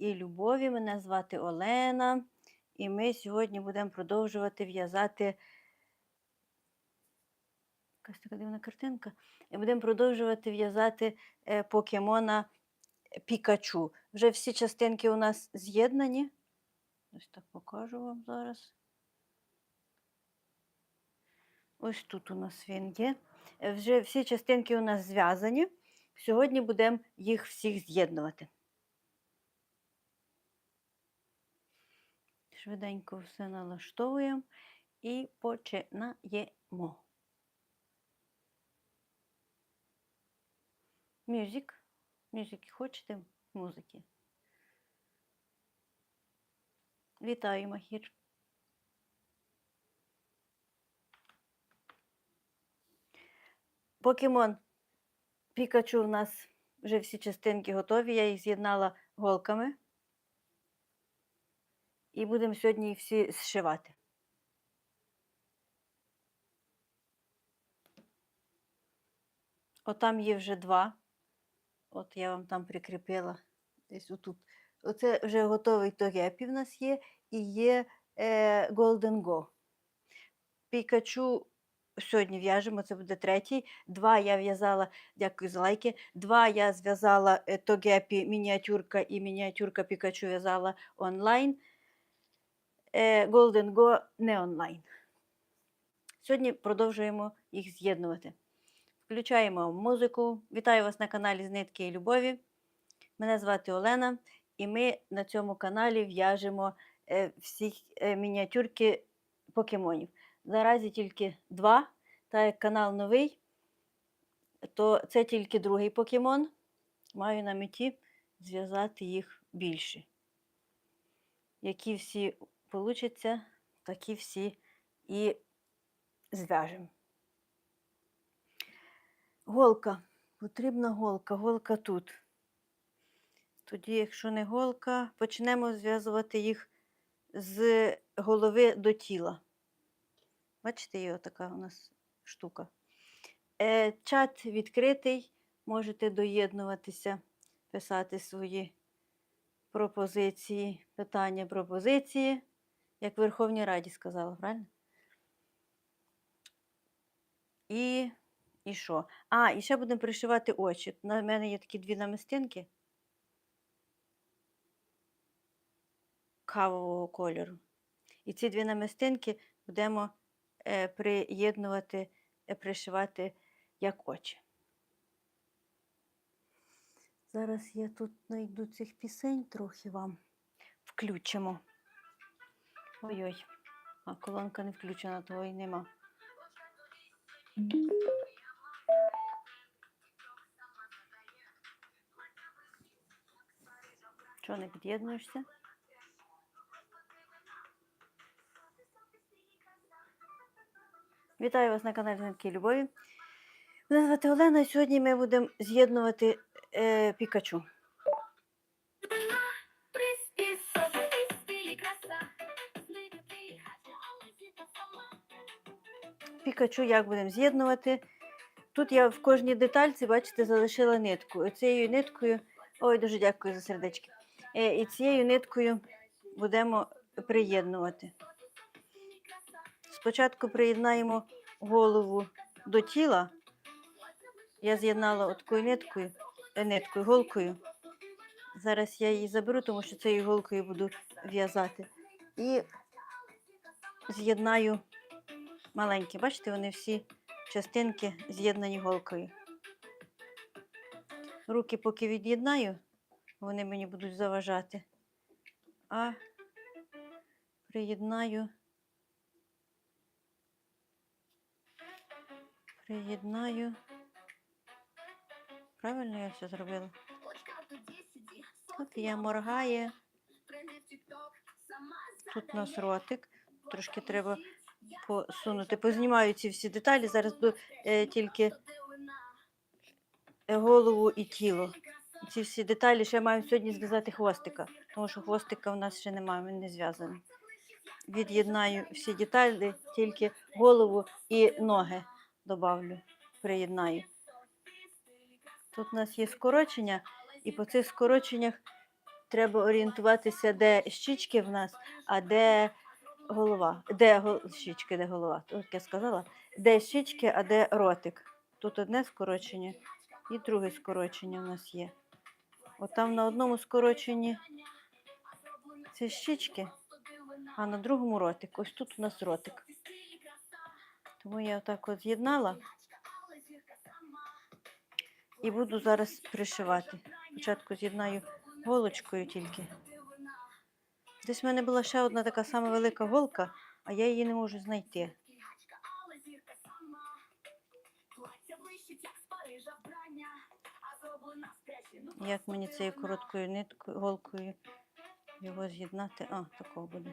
і любові. Мене звати Олена, і ми сьогодні будемо продовжувати в'язати. Якась така дивна картинка. І будемо продовжувати в'язати покемона Пікачу. Вже всі частинки у нас з'єднані. Ось так покажу вам зараз. Ось тут у нас він є. Вже всі частинки у нас зв'язані. Сьогодні будемо їх всіх з'єднувати. Швиденько все налаштовуємо і починаємо. Мюзик. Мюзик, хочете музики? Вітаю, Махір. Покемон Пікачу в нас вже всі частинки готові, я їх з'єднала голками. І будемо сьогодні їх всі зшивати. Отам є вже два. От я вам там прикріпила. Десь отут. Оце вже готовий Тогепі в нас є. І є Golden Go. Пікачу сьогодні в'яжемо, це буде третій. Два я в'язала, дякую за лайки. Два я зв'язала Тогепі мініатюрка і мініатюрка Пікачу в'язала онлайн. Golden Go не онлайн. Сьогодні продовжуємо їх з'єднувати. Включаємо музику. Вітаю вас на каналі з Нитки і Любові. Мене звати Олена, і ми на цьому каналі в'яжемо всі мініатюрки покемонів. Наразі тільки два, так як канал новий, то це тільки другий покемон. Маю на меті зв'язати їх більше. Які всі получаться, такі всі і зв'яжемо. Голка. Потрібна голка. Голка тут. Тоді, якщо не голка, почнемо зв'язувати їх з голови до тіла. Бачите, є така у нас штука. Чат відкритий. Можете доєднуватися, писати свої пропозиції, питання, пропозиції. Як в Верховній Раді сказала, правильно? І що? І ще будемо пришивати очі. У мене є такі дві намистинки кавового кольору. І ці дві намистинки будемо приєднувати, пришивати як очі. Зараз я тут знайду цих пісень, трохи вам включимо. Ой-ой, колонка не включена, того й нема. Чого не під'єднуєшся? Вітаю вас на каналі Нитки і Любові. Мене звати Олена, і сьогодні ми будемо з'єднувати Пікачу. Пікачу як будемо з'єднувати? Тут я в кожній детальці, бачите, залишила нитку. Оцією ниткою, ой, дуже дякую за сердечки. І цією ниткою будемо приєднувати. Спочатку приєднаємо голову до тіла. Я з'єднала такою ниткою, голкою. Зараз я її заберу, тому що цією голкою буду в'язати. І з'єднаю маленькі. Бачите, вони всі частинки з'єднані голкою. Руки поки від'єднаю, вони мені будуть заважати. А приєднаю. Правильно я все зробила? От я моргає. Тут у нас ротик. Трошки треба посунути. Познімаю ці всі деталі. Зараз буду тільки голову і тіло. Ці всі деталі ще маю сьогодні зв'язати хвостика. Тому що хвостика в нас ще немає, він не зв'язаний. Від'єднаю всі деталі, тільки голову і ноги добавлю, приєднаю. Тут у нас є скорочення, і по цих скороченнях треба орієнтуватися, де щічки в нас, а де голова. Де щічки, де голова. От я сказала, де щічки, а де ротик. Тут одне скорочення і друге скорочення у нас є. От там на одному скороченні це щічки, а на другому ротик. Ось тут у нас ротик. Тому я отак от з'єднала і буду зараз пришивати. Спочатку з'єднаю голочкою тільки. Десь в мене була ще одна така сама велика голка, а я її не можу знайти. Як мені цією короткою ниткою, голкою його з'єднати? А, такого буде.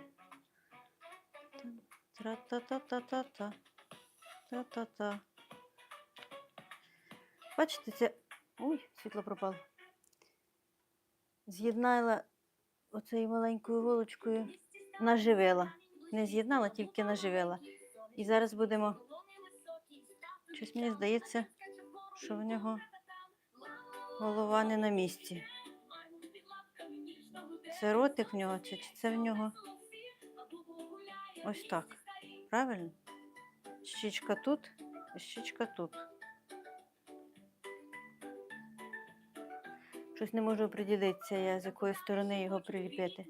Тра-та-та-та-та-та. Та-та-та. Бачите, це... Ой, світло пропало. З'єднала оцею маленькою голочкою, наживила. Не з'єднала, тільки наживила. І зараз будемо... Щось мені здається, що в нього голова не на місці. Це ротик в нього, чи це в нього ось так. Правильно? Щічка тут, щічка тут. Щось не можу оприділитися, я з якої сторони його приліпити.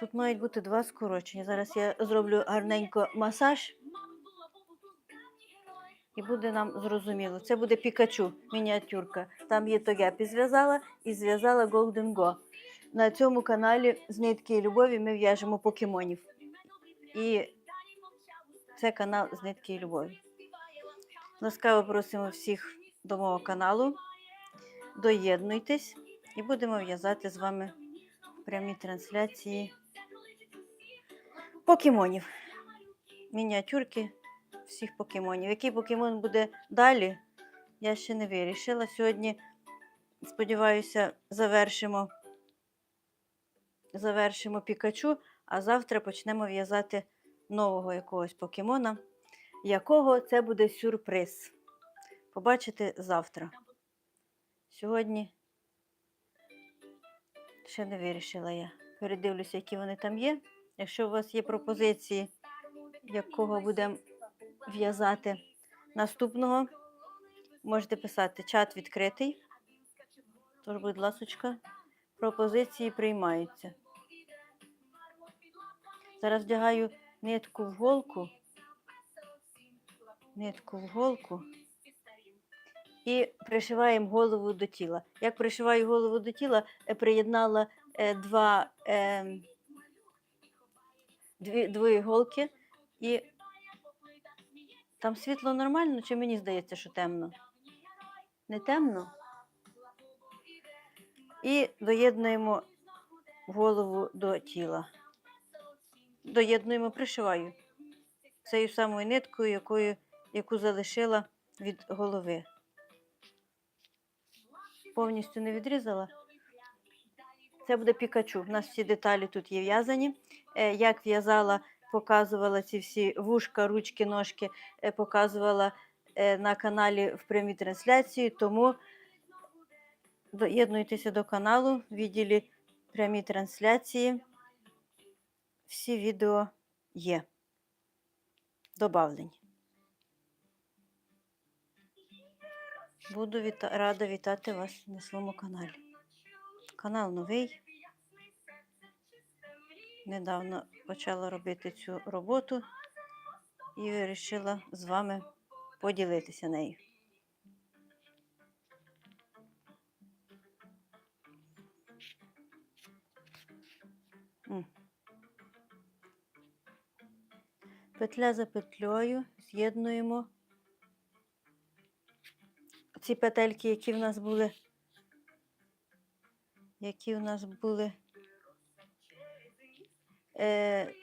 Тут мають бути два скорочення. Зараз я зроблю гарненько масаж. І буде нам зрозуміло. Це буде Пікачу, мініатюрка. Там є Тогепі зв'язала і зв'язала Golden Go. На цьому каналі з нитки любові ми в'яжемо покемонів. І це канал з нитки любові. Ласкаво просимо всіх до мого каналу. Доєднуйтесь і будемо в'язати з вами в прямій трансляції покемонів. Мініатюрки всіх покемонів. Який покемон буде далі, я ще не вирішила. Сьогодні, сподіваюся, завершимо Пікачу, а завтра почнемо в'язати нового якогось покемона, якого це буде сюрприз. Побачите завтра. Сьогодні ще не вирішила я. Передивлюся, які вони там є. Якщо у вас є пропозиції, якого будемо в'язати наступного, можете писати. Чат відкритий. Тож, будь ласочка, пропозиції приймаються. Зараз вдягаю нитку в голку і пришиваємо голову до тіла. Як пришиваю голову до тіла, приєднала дві іголки. І там світло нормально, чи мені здається, що темно? Не темно? І доєднуємо голову до тіла. Доєднуємо, пришиваю цією самою ниткою, яку залишила від голови. Повністю не відрізала. Це буде Пікачу. У нас всі деталі тут є в'язані. Як в'язала, показувала ці всі вушка, ручки, ножки, показувала на каналі в прямій трансляції, тому доєднуйтеся до каналу в відділі прямі трансляції. Всі відео є добавлені. Буду рада вітати вас на своєму каналі. Канал новий. Недавно почала робити цю роботу і вирішила з вами поділитися нею. Петля за петлею з'єднуємо ці петельки, які в нас були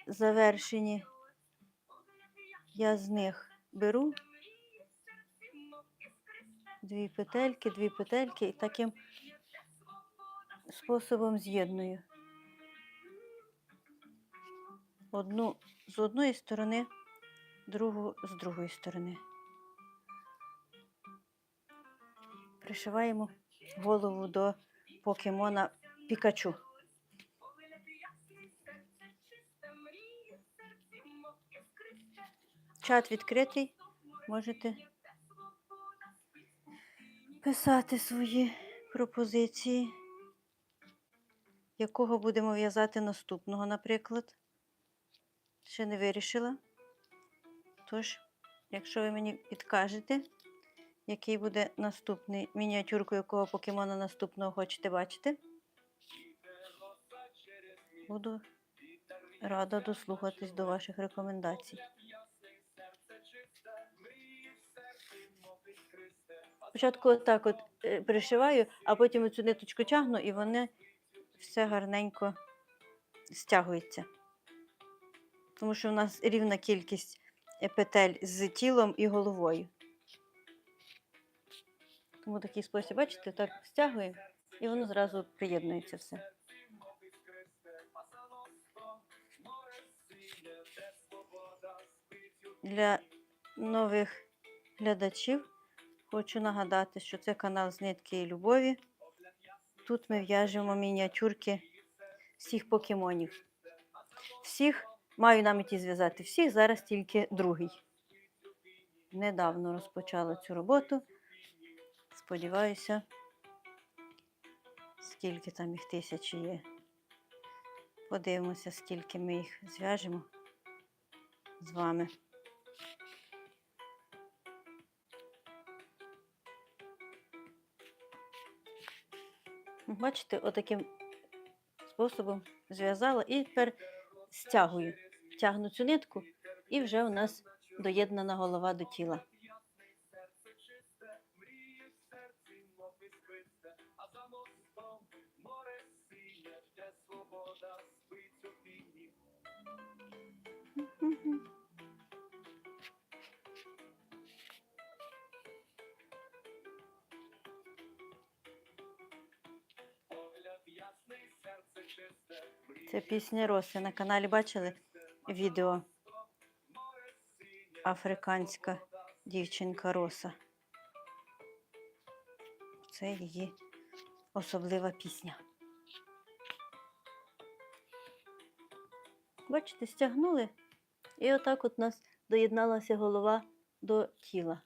завершені. Я з них беру дві петельки і таким способом з'єдную. Одну з одної сторони, другу з другої сторони. Пришиваємо голову до покемона Пікачу. Чат відкритий. Можете писати свої пропозиції, якого будемо в'язати наступного, наприклад. Ще не вирішила. Тож, якщо ви мені підкажете, який буде наступний мініатюрку, якого покемона наступного хочете бачити, буду рада дослухатись до ваших рекомендацій. Спочатку отак от пришиваю, а потім цю ниточку тягну, і вони все гарненько стягується. Тому що в нас рівна кількість петель з тілом і головою. Тому такий спосіб, бачите, так стягуємо, і воно зразу приєднується все. Для нових глядачів хочу нагадати, що це канал з нитки і любові. Тут ми в'яжемо мініатюрки всіх покемонів. Всіх, маю на меті зв'язати всіх, зараз тільки другий. Недавно розпочала цю роботу. Сподіваюся, скільки там їх тисячі є. Подивимося, скільки ми їх зв'яжемо з вами. Бачите, отаким способом зв'язала і тепер стягую. Тягну цю нитку і вже у нас доєднана голова до тіла. Це пісня Роси. На каналі бачили відео африканська дівчинка Роса. Це її особлива пісня. Бачите, стягнули, і отак от у нас доєдналася голова до тіла.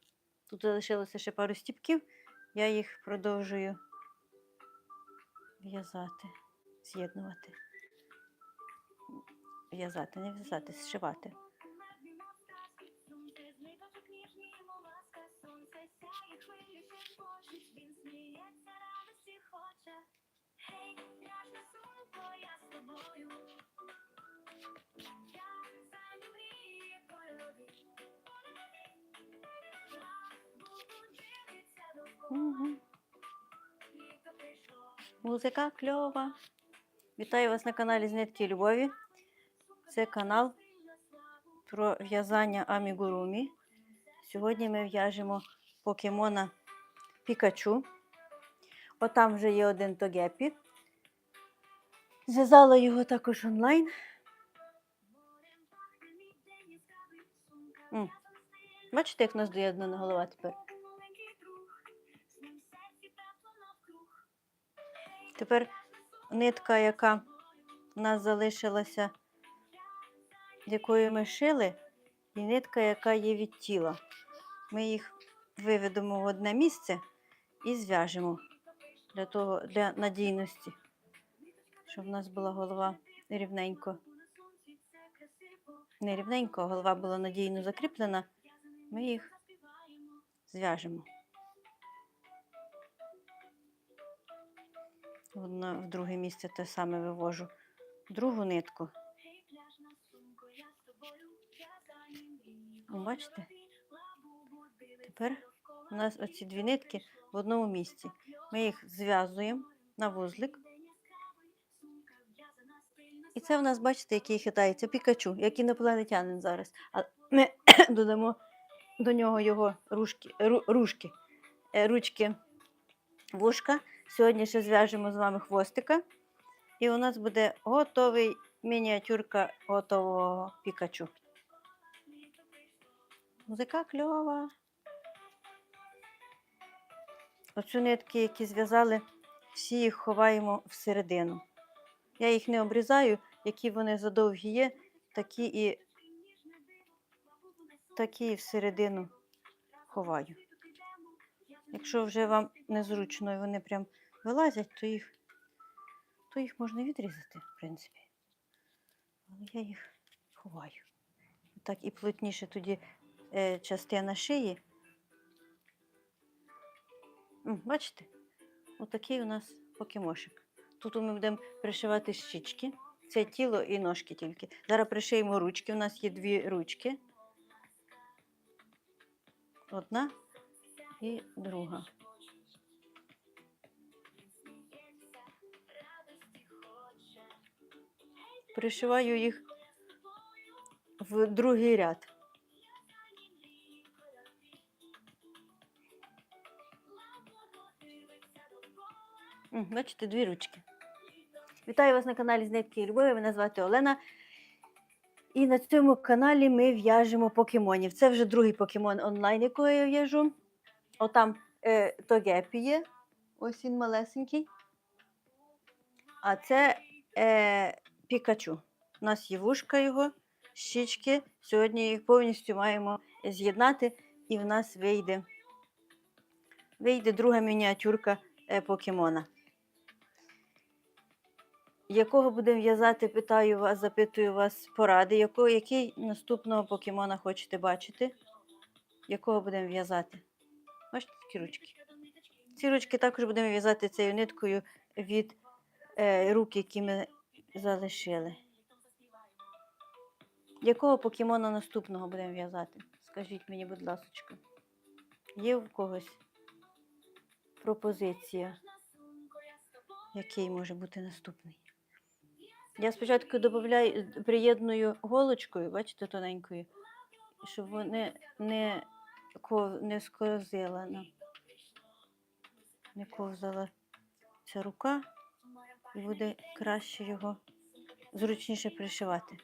Тут залишилося ще пару стіпків, я їх продовжую в'язати, з'єднувати. В'язати, не в'язати, зшивати. Угу. Музика кльова. Вітаю вас на каналі з нитки і любові. Це канал про в'язання амігурумі. Сьогодні ми в'яжемо покемона Пікачу. Отам вже є один Тогепі. Зв'язала його також онлайн. Бачите, як у нас доєднана голова тепер? Тепер нитка, яка у нас залишилася, якою ми шили, і нитка, яка є від тіла. Ми їх виведемо в одне місце і зв'яжемо для надійності, щоб у нас була голова рівненько. Не рівненько, а голова була надійно закріплена. Ми їх зв'яжемо. В друге місце те саме вивожу другу нитку. Бачите? Тепер у нас оці дві нитки в одному місці. Ми їх зв'язуємо на вузлик. І це в нас, бачите, який хитається Пікачу, як інопланетянин зараз. А ми додамо до нього його ручки, вушка. Сьогодні ще зв'яжемо з вами хвостика. І у нас буде готовий мініатюрка готового Пікачу. Музика кльова. Оцю нитки, які зв'язали всі їх ховаємо всередину. Я їх не обрізаю, які вони задовгі є, такі і всередину ховаю. Якщо вже вам незручно і вони прям вилазять, то їх можна відрізати, в принципі. Але я їх ховаю. Так і плотніше тоді частина шиї. Бачите? Отакий у нас покемошик. Тут ми будемо пришивати щічки. Це тіло і ножки тільки. Зараз пришиємо ручки. У нас є 2 ручки. Одна і друга. Пришиваю їх в другий ряд. Бачите, 2 ручки. Вітаю вас на каналі з Нитки і Любові. Мене звати Олена. І на цьому каналі ми в'яжемо покемонів. Це вже другий покемон онлайн, якого я в'яжу. Отам Тогепі є. Ось він малесенький. А це Пікачу. У нас є вушка його, щічки. Сьогодні їх повністю маємо з'єднати. І в нас вийде друга мініатюрка покемона. Якого будемо в'язати, питаю вас, запитую вас поради. Який наступного покемона хочете бачити? Якого будемо в'язати? Бачите, такі ручки. Ці ручки також будемо в'язати цією ниткою від рук, які ми залишили. Якого покемона наступного будемо в'язати? Скажіть мені, будь ласка. Є у когось пропозиція? Який може бути наступний? Я спочатку приєдную голочкою, бачите, тоненькою, щоб вони не скользила, не ковзала ця рука, і буде краще його, зручніше пришивати.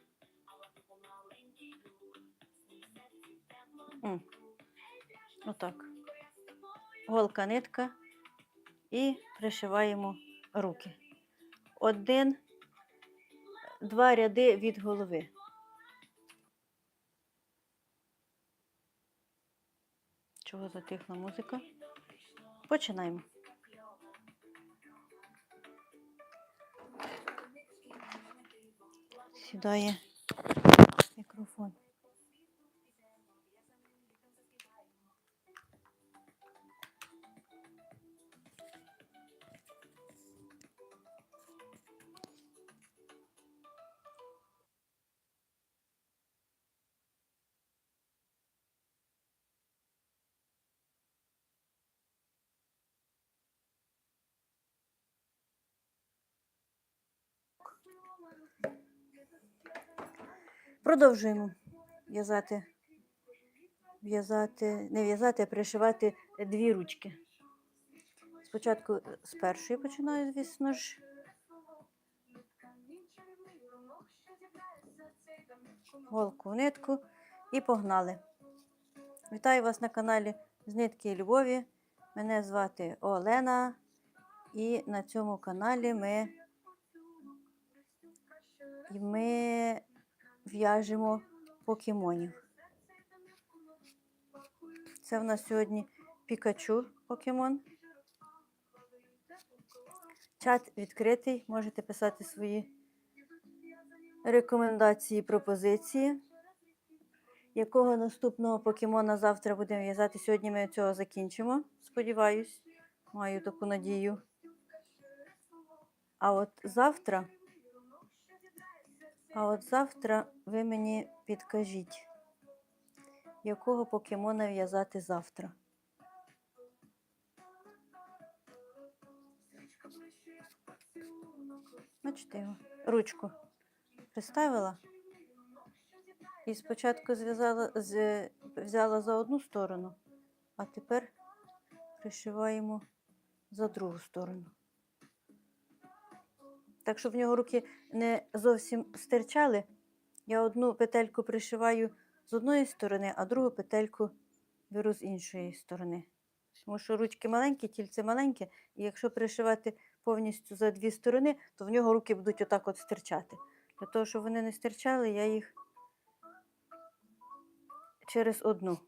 Отак. Голка, нитка і пришиваємо руки. 1-2 ряди від голови. Чого затихла музика? Починаємо. Сідає мікрофон. Продовжуємо пришивати 2 ручки. Спочатку з першої починаю, звісно ж. Голку в нитку і погнали. Вітаю вас на каналі з Нитки і Любові. Мене звати Олена. І на цьому каналі ми в'яжемо покемонів. Це в нас сьогодні Пікачу покемон. Чат відкритий, можете писати свої рекомендації, пропозиції. Якого наступного покемона завтра будемо в'язати? Сьогодні ми цього закінчимо, сподіваюсь, маю таку надію. А от завтра ви мені підкажіть, якого покемона в'язати завтра. Бачите його? Ручку приставила і спочатку взяла за одну сторону, а тепер пришиваємо за другу сторону. Так, щоб в нього руки не зовсім стирчали, я одну петельку пришиваю з одної сторони, а другу петельку беру з іншої сторони. Тому що ручки маленькі, тільце маленьке, і якщо пришивати повністю за дві сторони, то в нього руки будуть отак от стирчати. Для того, щоб вони не стирчали, я їх через одну.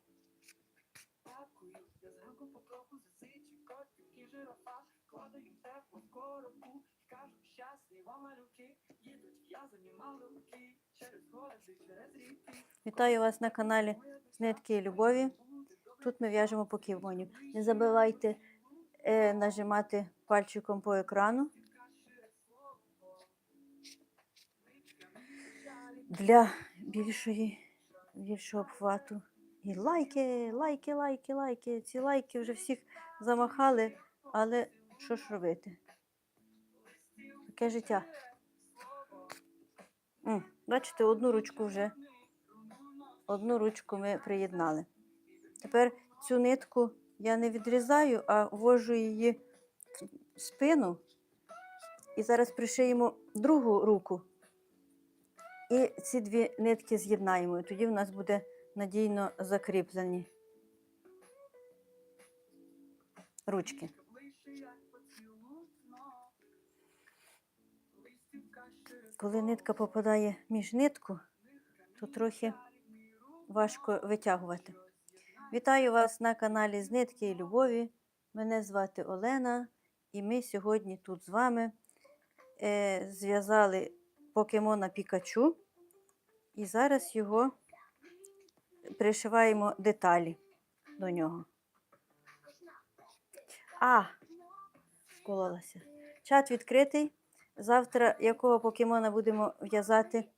Вітаю вас на каналі з Нитки і Любові. Тут ми в'яжемо покемонів. Не забувайте нажимати пальчиком по екрану. Для більшого обхвату. І лайки, лайки, лайки, лайки. Ці лайки вже всіх замахали, але що ж робити? Таке життя. Бачите, одну ручку ми приєднали. Тепер цю нитку я не відрізаю, а ввожу її в спину. І зараз пришиємо другу руку. І ці дві нитки з'єднаємо. І тоді в нас буде надійно закріплені ручки. Коли нитка попадає між нитку, то трохи важко витягувати. Вітаю вас на каналі з Нитки і Любові. Мене звати Олена, і ми сьогодні тут з вами зв'язали покемона Пікачу. І зараз його пришиваємо деталі до нього. Скололася. Чат відкритий. Завтра якого покемона будемо в'язати,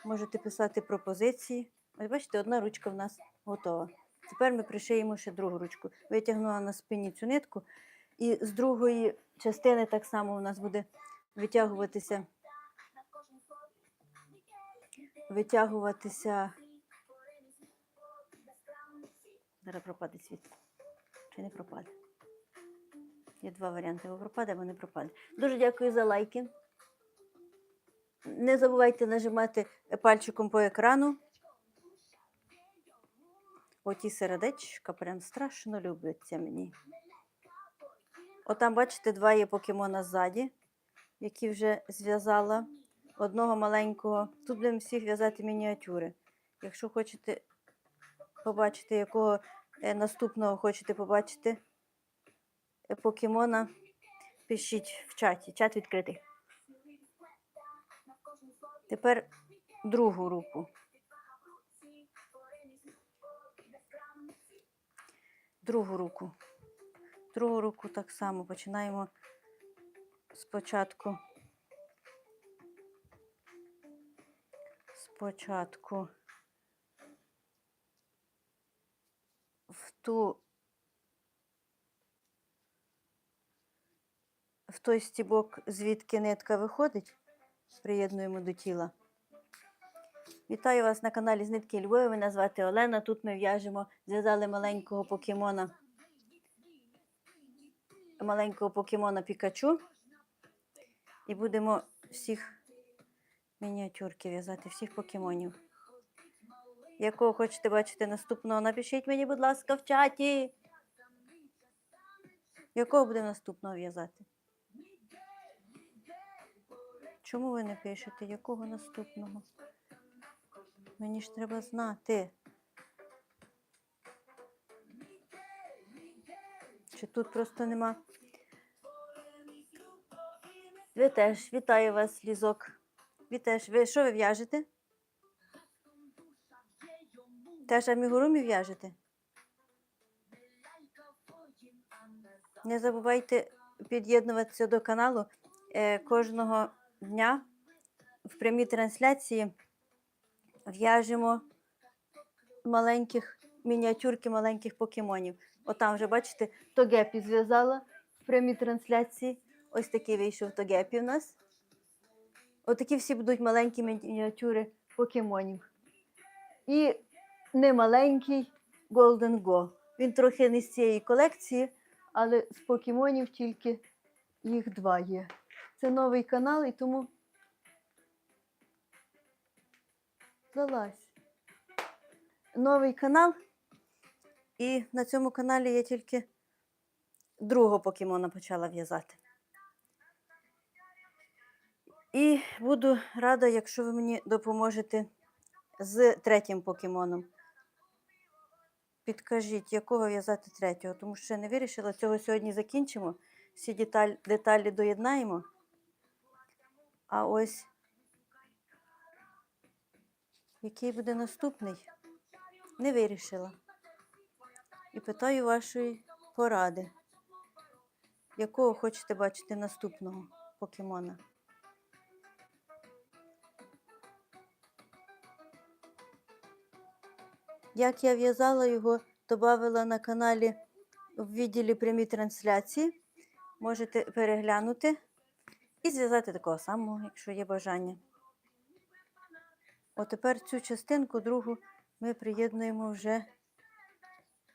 можете писати пропозиції. Ось бачите, одна ручка в нас готова. Тепер ми пришиємо ще другу ручку. Витягнула на спині цю нитку. І з другої частини так само у нас буде витягуватися. Зараз пропаде світ. Чи не пропаде? Є два варіанти. Або пропаде, або не пропаде. Дуже дякую за лайки. Не забувайте нажимати пальчиком по екрану. Оті сердечка прям страшно любляться мені. Отам, бачите, два є покемона ззаді, які вже зв'язала. Одного маленького. Тут будемо всіх в'язати мініатюри. Якщо хочете побачити, якого наступного хочете побачити покемона, пишіть в чаті. Чат відкритий. Тепер другу руку. Другу руку так само починаємо спочатку в той стібок, звідки нитка виходить, приєднуємо до тіла. Вітаю вас на каналі з Нитки і Любові. Мене звати Олена. Тут ми зв'язали маленького покемона Пікачу. І будемо всіх мініатюрки в'язати, всіх покемонів. Якого хочете бачити наступного, напишіть мені, будь ласка, в чаті. Якого будемо наступного в'язати? Чому ви не пишете? Якого наступного? Мені ж треба знати. Чи тут просто нема? Ви теж. Вітаю вас, Лізок. Ви теж. Що ви в'яжете? Теж амігурумі в'яжете? Не забувайте під'єднуватися до каналу. Кожного дня в прямій трансляції в'яжемо мініатюрки маленьких покемонів. Отам вже, бачите, Тогепі зв'язала в прямій трансляції. Ось такий вийшов Тогепі в нас. Отакі всі будуть маленькі мініатюри покемонів. І немаленький Golden Go. Він трохи не з цієї колекції, але з покемонів тільки їх два є. Це новий канал, і тому залазь. Новий канал, і на цьому каналі я тільки другого покемона почала в'язати. І буду рада, якщо ви мені допоможете з третім покемоном. Підкажіть, якого в'язати третього, тому що я не вирішила, цього сьогодні закінчимо. Всі деталі доєднаємо. А ось який буде наступний, не вирішила. І питаю вашої поради. Якого хочете бачити наступного покемона? Як я в'язала його, додавала на каналі в відділі прямі трансляції. Можете переглянути і зв'язати такого самого, якщо є бажання. От тепер цю частинку, другу, ми приєднуємо вже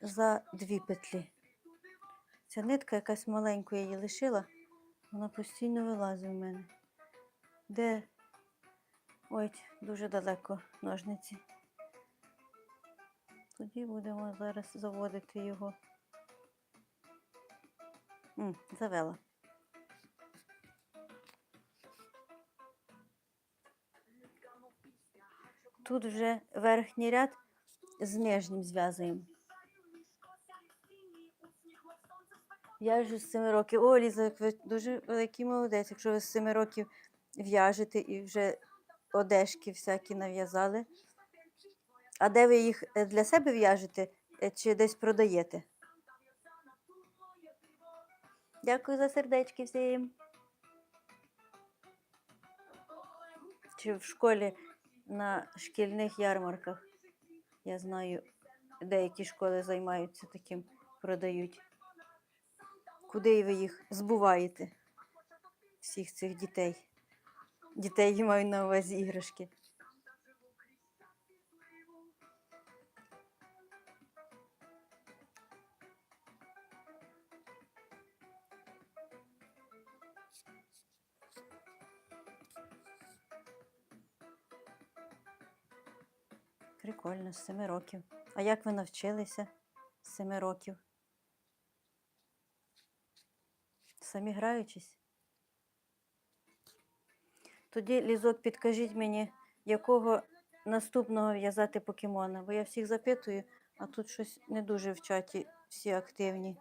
за 2 петлі. Ця нитка якась маленьку, я її лишила, вона постійно вилазить в мене. Де? Ой, дуже далеко ножниці. Тоді будемо зараз заводити його. Завела. Тут вже верхній ряд з нижнім зв'язуємо. Я вже з 7 років. О, Ліза, ви дуже великий молодець, якщо ви з 7 років в'яжете і вже одежки всякі нав'язали. А де ви їх для себе в'яжете чи десь продаєте? Дякую за сердечки всім. Чи в школі на шкільних ярмарках. Я знаю, деякі школи займаються таким, продають. Куди ви їх збуваєте? Всіх цих дітей. Дітей маю на увазі іграшки. Прикольно, з 7 років. А як ви навчилися з 7 років? Самі граючись? Тоді, Лізок, підкажіть мені, якого наступного в'язати покемона, бо я всіх запитую, а тут щось не дуже в чаті всі активні.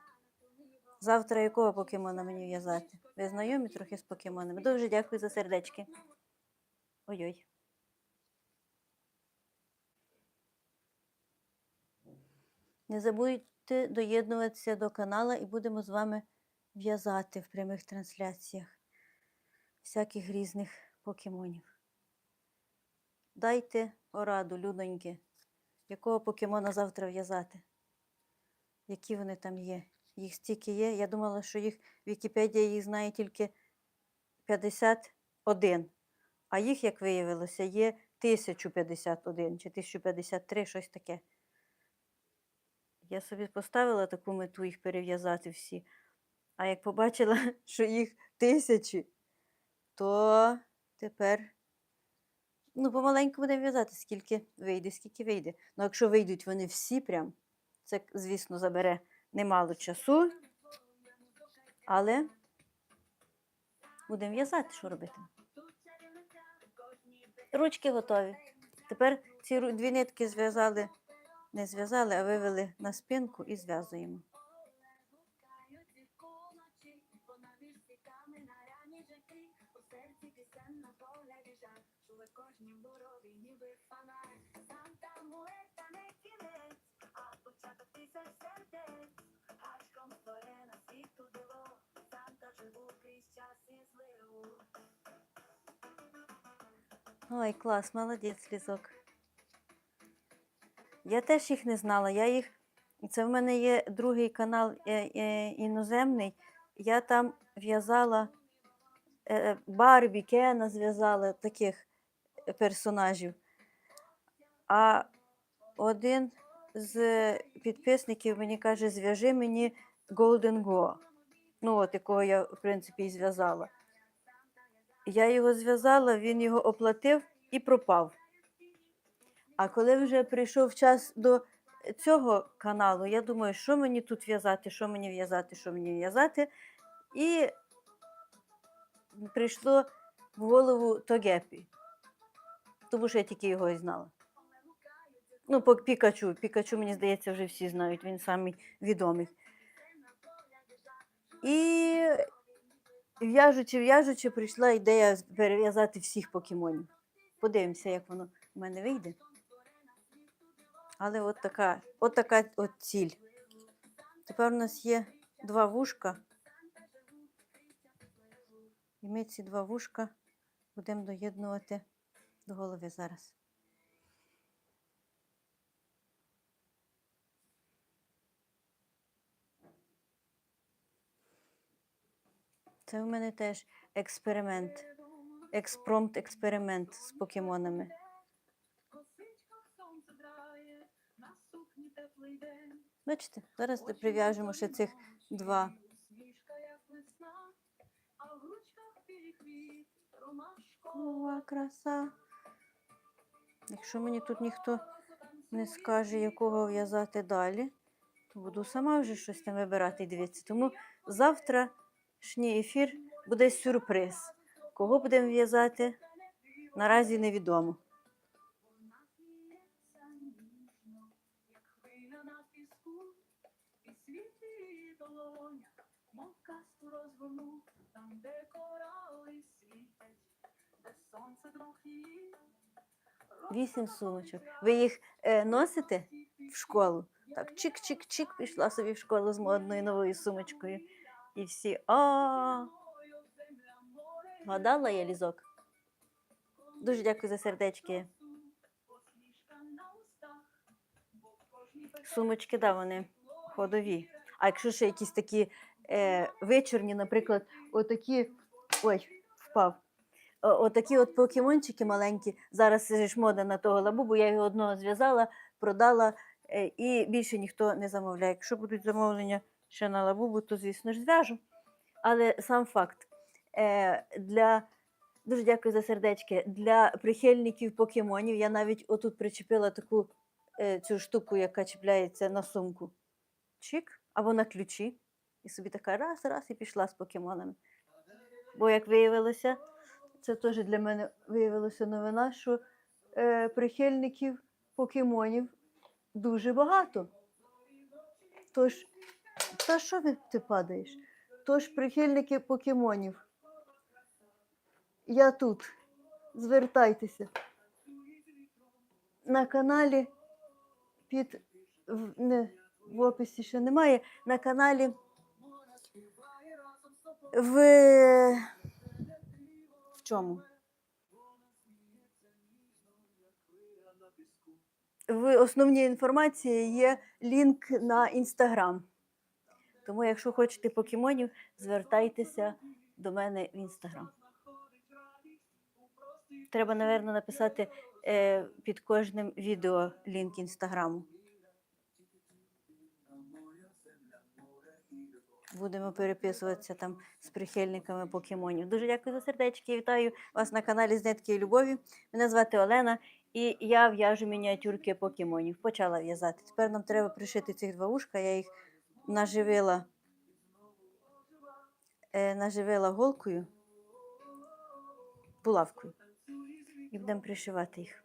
Завтра якого покемона мені в'язати? Ви знайомі трохи з покемонами? Дуже дякую за сердечки. Ой-ой. Не забудьте доєднуватися до каналу і будемо з вами в'язати в прямих трансляціях всяких різних покемонів. Дайте пораду, людоньки, якого покемона завтра в'язати. Які вони там є. Їх стільки є. Я думала, що Вікіпедія їх знає тільки 51. А їх, як виявилося, є 1051 чи 1053, щось таке. Я собі поставила таку мету їх перев'язати всі. А як побачила, що їх 1000, то тепер, помаленьку будемо в'язати, скільки вийде. Ну, якщо вийдуть вони всі прям, це, звісно, забере немало часу, але будемо в'язати, що робити. Ручки готові. Тепер ці 2 нитки не зв'язали, а вивели на спинку і зв'язуємо. Ой, клас, молодець, Лізок. Я теж їх не знала. Це в мене є другий канал іноземний. Я там в'язала Барбі, Кена зв'язала, таких персонажів. А один з підписників мені каже, зв'яжи мені Golden Go. Якого я, в принципі, і зв'язала. Я його зв'язала, він його оплатив і пропав. А коли вже прийшов час до цього каналу, я думаю, що мені тут в'язати, що мені в'язати. І прийшло в голову Тогепі. Тому що я тільки його і знала. Ну, по Пікачу. Пікачу, мені здається, вже всі знають, він самий відомий. І в'яжучи, прийшла ідея перев'язати всіх покемонів. Подивимося, як воно в мене вийде. Але от така ціль. Тепер у нас є 2 вушка. І ми ці 2 вушка будемо доєднувати до голови зараз. Це у мене теж експеримент. Експромт-експеримент з покемонами. Бачите, зараз прив'яжемо ще цих 2. Ова, краса. Якщо мені тут ніхто не скаже, якого в'язати далі, то буду сама вже щось там вибирати і дивитися. Тому завтрашній ефір буде сюрприз. Кого будемо в'язати, наразі невідомо. Вісім сумочок. Ви їх носите в школу? Так, чик-чик-чик, пішла собі в школу з модною новою сумочкою. І всі Гадала я лізок? Дуже дякую за сердечки. Сумочки, да, вони ходові. А якщо ще якісь такі вечірні, наприклад, отакі, ой, впав. Отакі от покемончики маленькі. Зараз ж мода на того лабубу, я його одного зв'язала, продала, і більше ніхто не замовляє. Якщо будуть замовлення ще на лабубу, то, звісно ж, зв'яжу. Але сам факт. Дуже дякую за сердечки. Для прихильників покемонів я навіть отут причепила таку цю штуку, яка чіпляється на сумку. Чик, або на ключі. І собі така раз, і пішла з покемонами. Бо, як виявилося, це теж для мене виявилося новина, що прихильників покемонів дуже багато. Тож, та що ти падаєш? Тож, прихильники покемонів, я тут. Звертайтеся. На каналі в описі ще немає. На каналі в чому? В основній інформації є лінк на Інстаграм. Тому, якщо хочете покемонів, звертайтеся до мене в Інстаграм. Треба, напевно, написати під кожним відео лінк Інстаграму. Будемо переписуватися там з прихильниками покемонів. Дуже дякую за сердечки. Вітаю вас на каналі з Нитки Любові. Мене звати Олена, і я в'яжу мініатюрки покемонів. Почала в'язати. Тепер нам треба пришити цих 2 вушка. Я їх наживила голкою, булавкою. І будемо пришивати їх.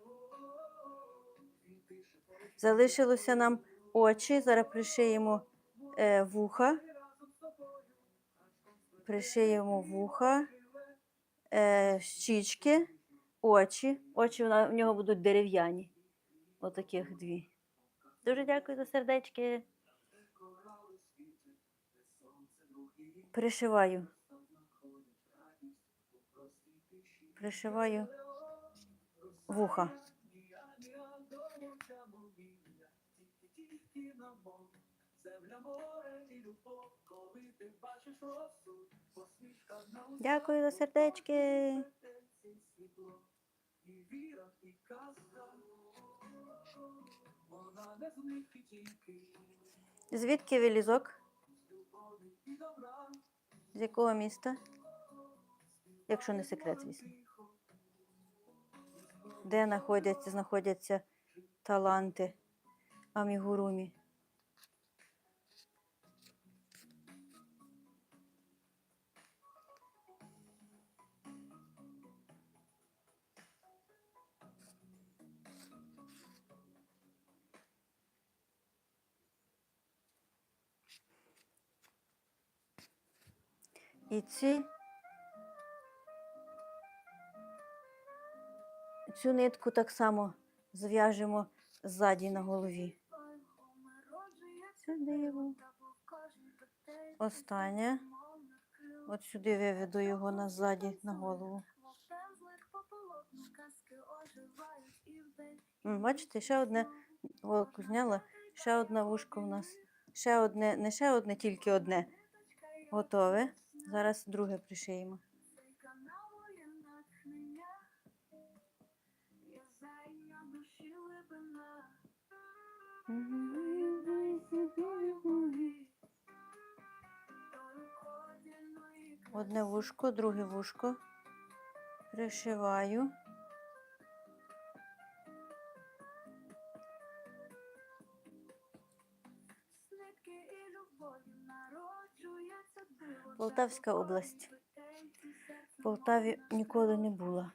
Залишилося нам очі. Зараз пришиємо вуха. Пришиємо вуха, щічки, очі. Очі в нього будуть дерев'яні. Отаких 2. Дуже дякую за сердечки. Пришиваю. Пришиваю вуха. Дякую за сердечки. Звідки ви лізок? З якого міста? Якщо не секрет, звісно. Де знаходяться таланти амігурумі? І цю нитку так само зв'яжемо ззаді на голові. Сюди. Останнє. От сюди виведу його назаді на голову. Бачите, ще одне голку зняла, ще одне вушко в нас. Ще одне, не ще одне, тільки одне. Готове. Зараз друге пришиємо. Одне вушко, друге вушко. Пришиваю. Полтавська область. В Полтаві ніколи не була.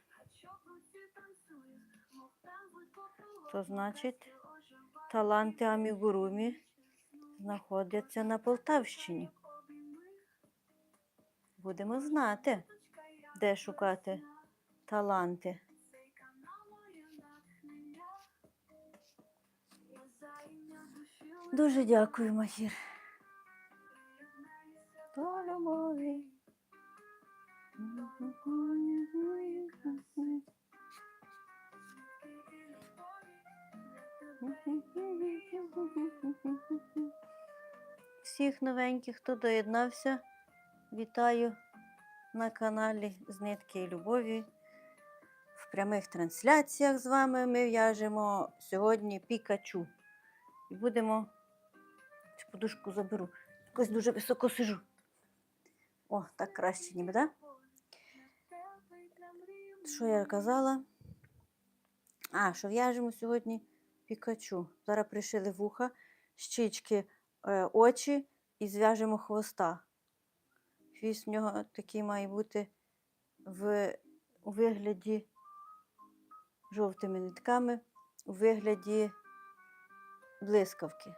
То значить, таланти амігурумі знаходяться на Полтавщині. Будемо знати, де шукати таланти. Дуже дякую, Махір. До любові. Всіх новеньких, хто доєднався, вітаю на каналі з Нитки і Любові. В прямих трансляціях з вами ми в'яжемо сьогодні Пікачу. І будемо, подушку заберу, якось дуже високо сижу. О, так краще ніби, так? Що я казала? Що в'яжемо сьогодні Пікачу. Зараз пришили вуха, щічки, очі і зв'яжемо хвоста. Хвіст в нього такий має бути у вигляді жовтими нитками, у вигляді блискавки.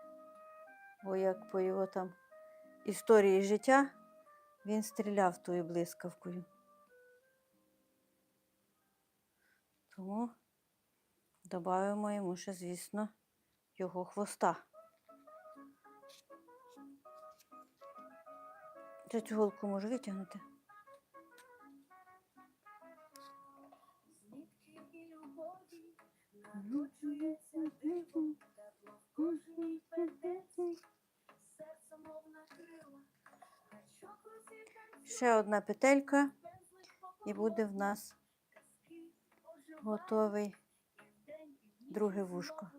Бо як по його там історії життя, він стріляв тою блискавкою. Тому додаємо йому ще, звісно, його хвоста. Я цю голку можу витягнути. Ще одна петелька і буде в нас готовий друге вушко.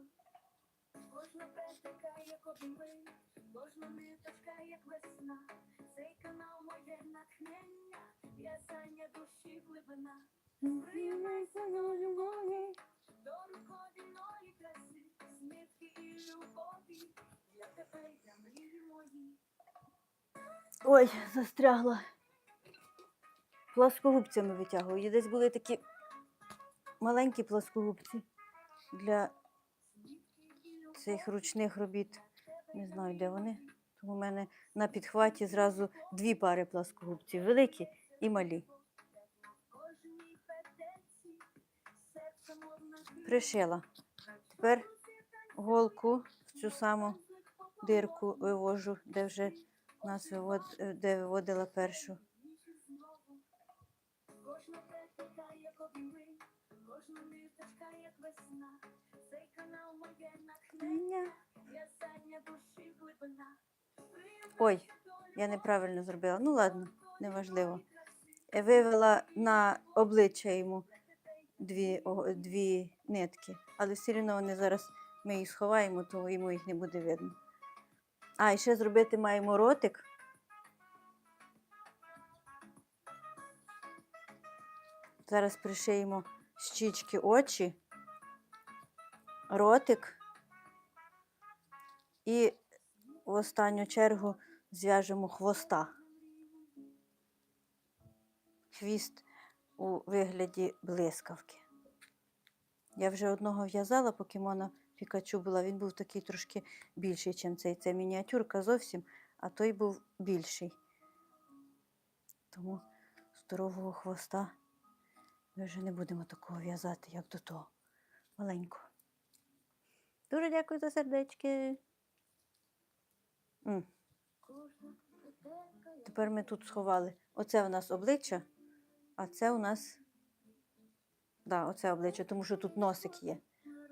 Ой, застрягла. Пласкогубцями витягую. І десь були такі маленькі пласкогубці для цих ручних робіт. Не знаю, де вони. Тому в мене на підхваті зразу дві пари пласкогубців. Великі і малі. Пришила. Тепер голку в цю саму дирку вивожу, де вже нас виводила першу. Ой, я неправильно зробила. Ну ладно, неважливо. Вивела на обличчя йому дві нитки, але все одно вони зараз, ми їх сховаємо, то йому їх не буде видно. І ще зробити маємо ротик. Зараз пришиємо щічки, очі, ротик і в останню чергу зв'яжемо хвоста. Хвіст у вигляді блискавки. Я вже одного в'язала, покемона Пікачу була. Він був такий трошки більший, ніж цей. Це мініатюрка зовсім, а той був більший. Тому здорового хвоста ми вже не будемо такого в'язати, як до того. Маленького. Дуже дякую за сердечки. Тепер ми тут сховали. Оце у нас обличчя, а це у нас, да, оце обличчя, тому що тут носик є.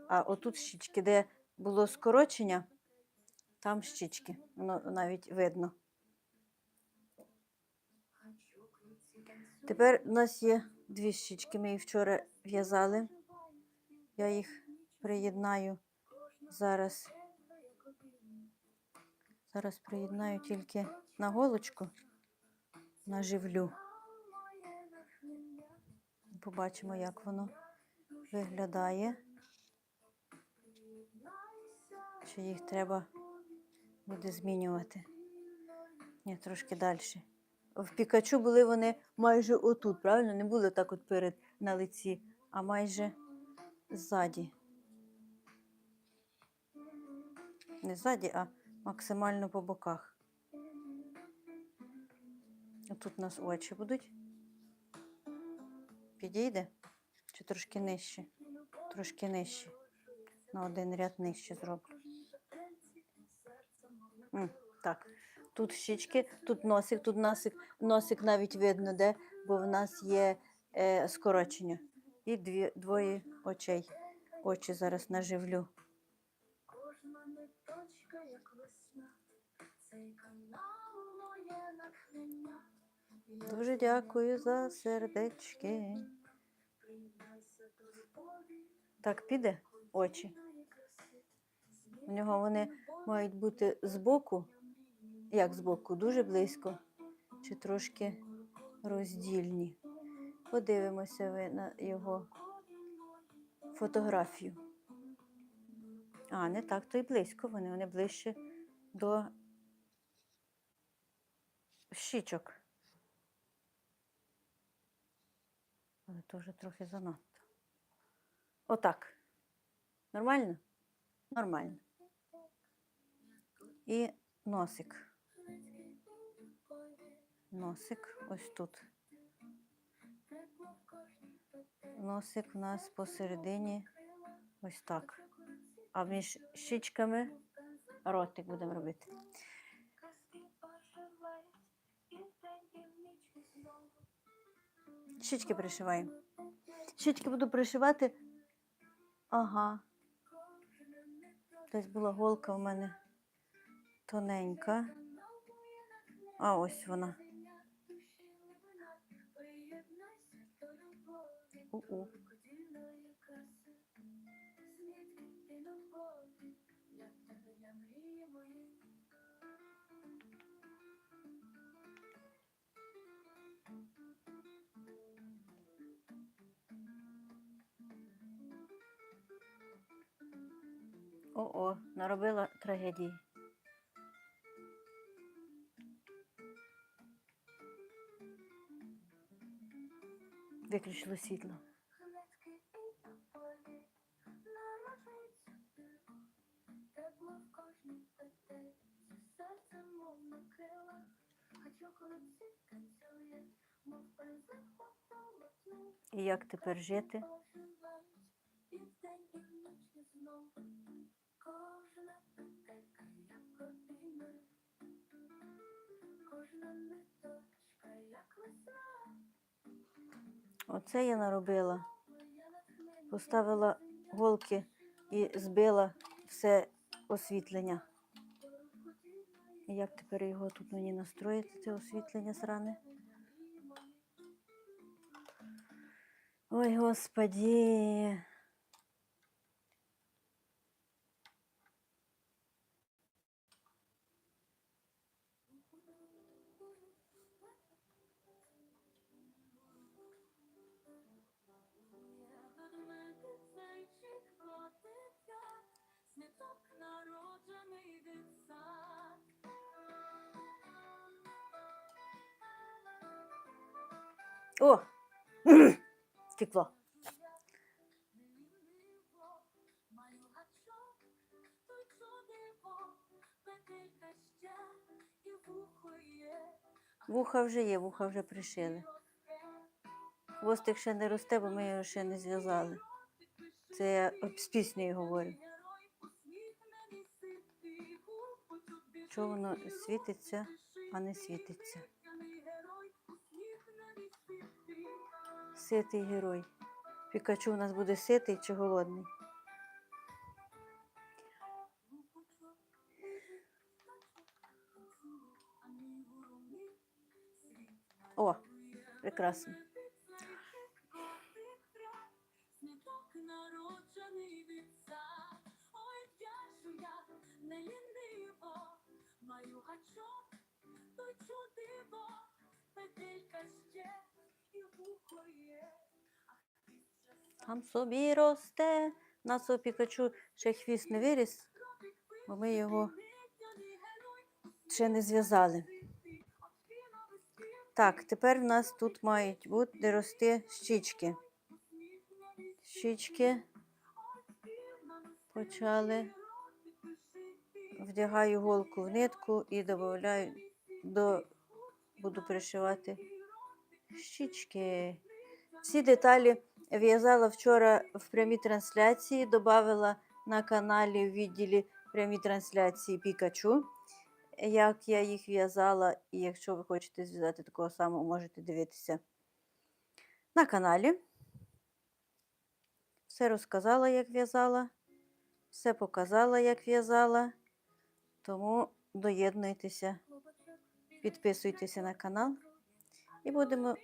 А отут щічки, де було скорочення, там щічки. Воно навіть видно. Тепер у нас є дві щічки. Ми їх вчора в'язали. Я їх приєднаю зараз. Зараз приєднаю тільки на голочку, наживлю. Побачимо, як воно виглядає. Чи їх треба буде змінювати. Ні, трошки далі. В Пікачу були вони майже отут, правильно? Не були так от перед на лиці, а майже ззаді. Не ззаді, а максимально по боках. Тут у нас очі будуть. Підійде? Чи трошки нижче? Трошки нижче. На один ряд нижче зроблю. Так. Тут щічки, тут носик навіть видно, де, бо в нас є скорочення. І двоє очей. Очі зараз наживлю. Дуже дякую за сердечки. Так, піде очі. У нього вони мають бути збоку. Як збоку? Дуже близько. Чи трошки роздільні. Подивимося ви на його фотографію. А, не так, то й близько вони. Вони ближче до щічок. Але теж трохи занадто. Отак. Нормально? Нормально. І носик. Носик ось тут. Носик у нас посередині ось так. А між щічками ротик будемо робити. Щічки пришиваємо. Щічки буду пришивати. Ага. Десь була голка у мене тоненька. А ось вона. У-у. О-о, наробила трагедії. Виключило світло. І як тепер жити? Оце я наробила. Поставила голки і збила все освітлення. І як тепер його тут мені настроїти, це освітлення сране? Ой, Господи! О! Стекло. Вуха вже є, вуха вже пришили. Хвостик ще не росте, бо ми його ще не зв'язали. Це я з піснею говорю. Чого воно світиться, а не світиться? Ситий герой. Пікачу у нас буде ситий чи голодний? О, прекрасно. Маю гачок, то чудиво, петелька ще і вухо є. Там собі росте. У нас у Пікачу ще хвіст не виріс, бо ми його ще не зв'язали. Так, тепер в нас тут мають бути рости щічки. Щічки почали. Вдягаю голку в нитку і додаю, буду пришивати щічки. Всі деталі в'язала вчора в прямій трансляції, додавала на каналі в відділі прямі трансляції Пікачу, як я їх в'язала, і якщо ви хочете зв'язати такого самого, можете дивитися на каналі. Все розказала, як в'язала, все показала, як в'язала, тому доєднуйтеся, підписуйтеся на канал і будемо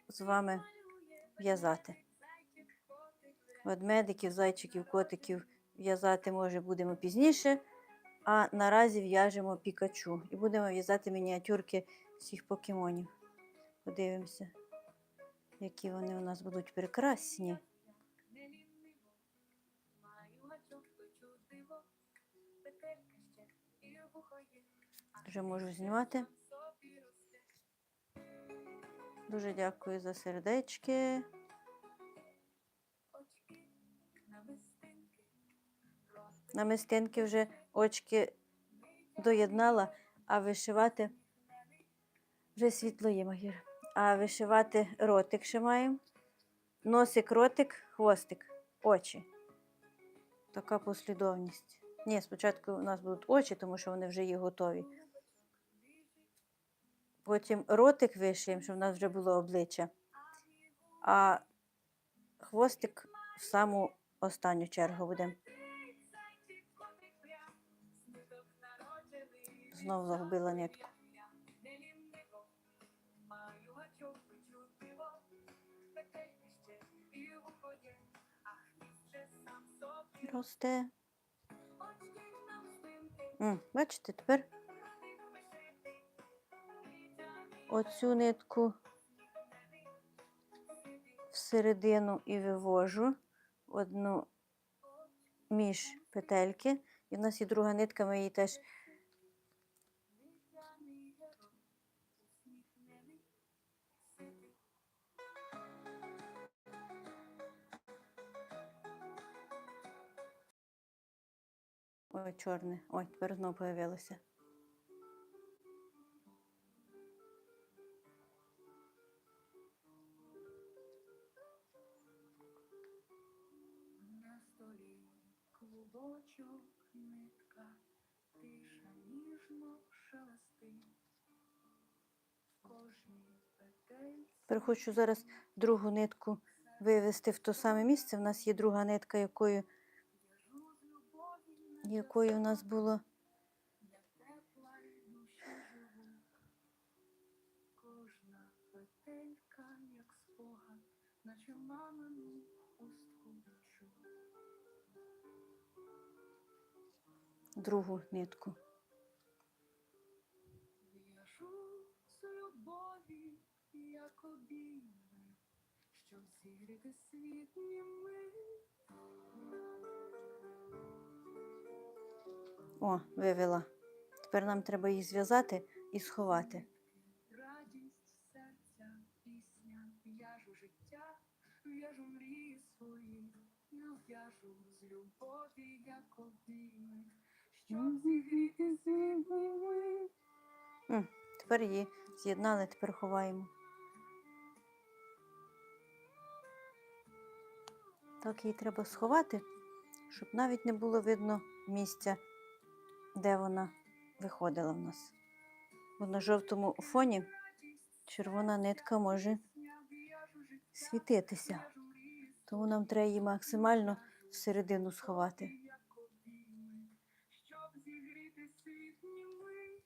з вами в'язати. Ведмедиків, зайчиків, котиків в'язати, може, будемо пізніше, а наразі в'яжемо Пікачу. І будемо в'язати мініатюрки всіх покемонів. Подивимося, які вони у нас будуть прекрасні. Вже можу знімати. Дуже дякую за сердечки. Намистинки вже очки доєднала, а вишивати вже світло є, Магір. А вишивати ротик ще маємо. Носик, ротик, хвостик, очі. Така послідовність. Ні, спочатку у нас будуть очі, тому що вони вже є готові. Потім ротик вишиємо, щоб у нас вже було обличчя. А хвостик в саму останню чергу будемо. Знову загубила нитку. Росте. Бачите, тепер оцю нитку всередину і вивожу одну між петельки. І в нас є друга нитка, ми її теж ой, чорне. Ой, тепер знову появилося. На столі клубочок, нитка, тиша ніжно шелестить. В кожній петельці. Тепер хочу зараз другу нитку вивести в то саме місце. У нас є друга нитка, якою у нас було. Кожна петелька, як спогад, наче мамину хустку чу. Другу нитку. В'яжу з любові, як обійми, щоб зігріти світ німий. О, вивела. Тепер нам треба їх зв'язати і сховати. Радість серця, пісня, в'яжу життя, в'яжу мрії свої, я в'яжу з любові, як обійми, щоб зігріти світ німий. Тепер її З'єднали, тепер ховаємо. Так її треба сховати, щоб навіть не було видно місця, де вона виходила в нас. Бо на жовтому фоні червона нитка може світитися. Тому нам треба її максимально всередину сховати. Щоб зігріти світ німий.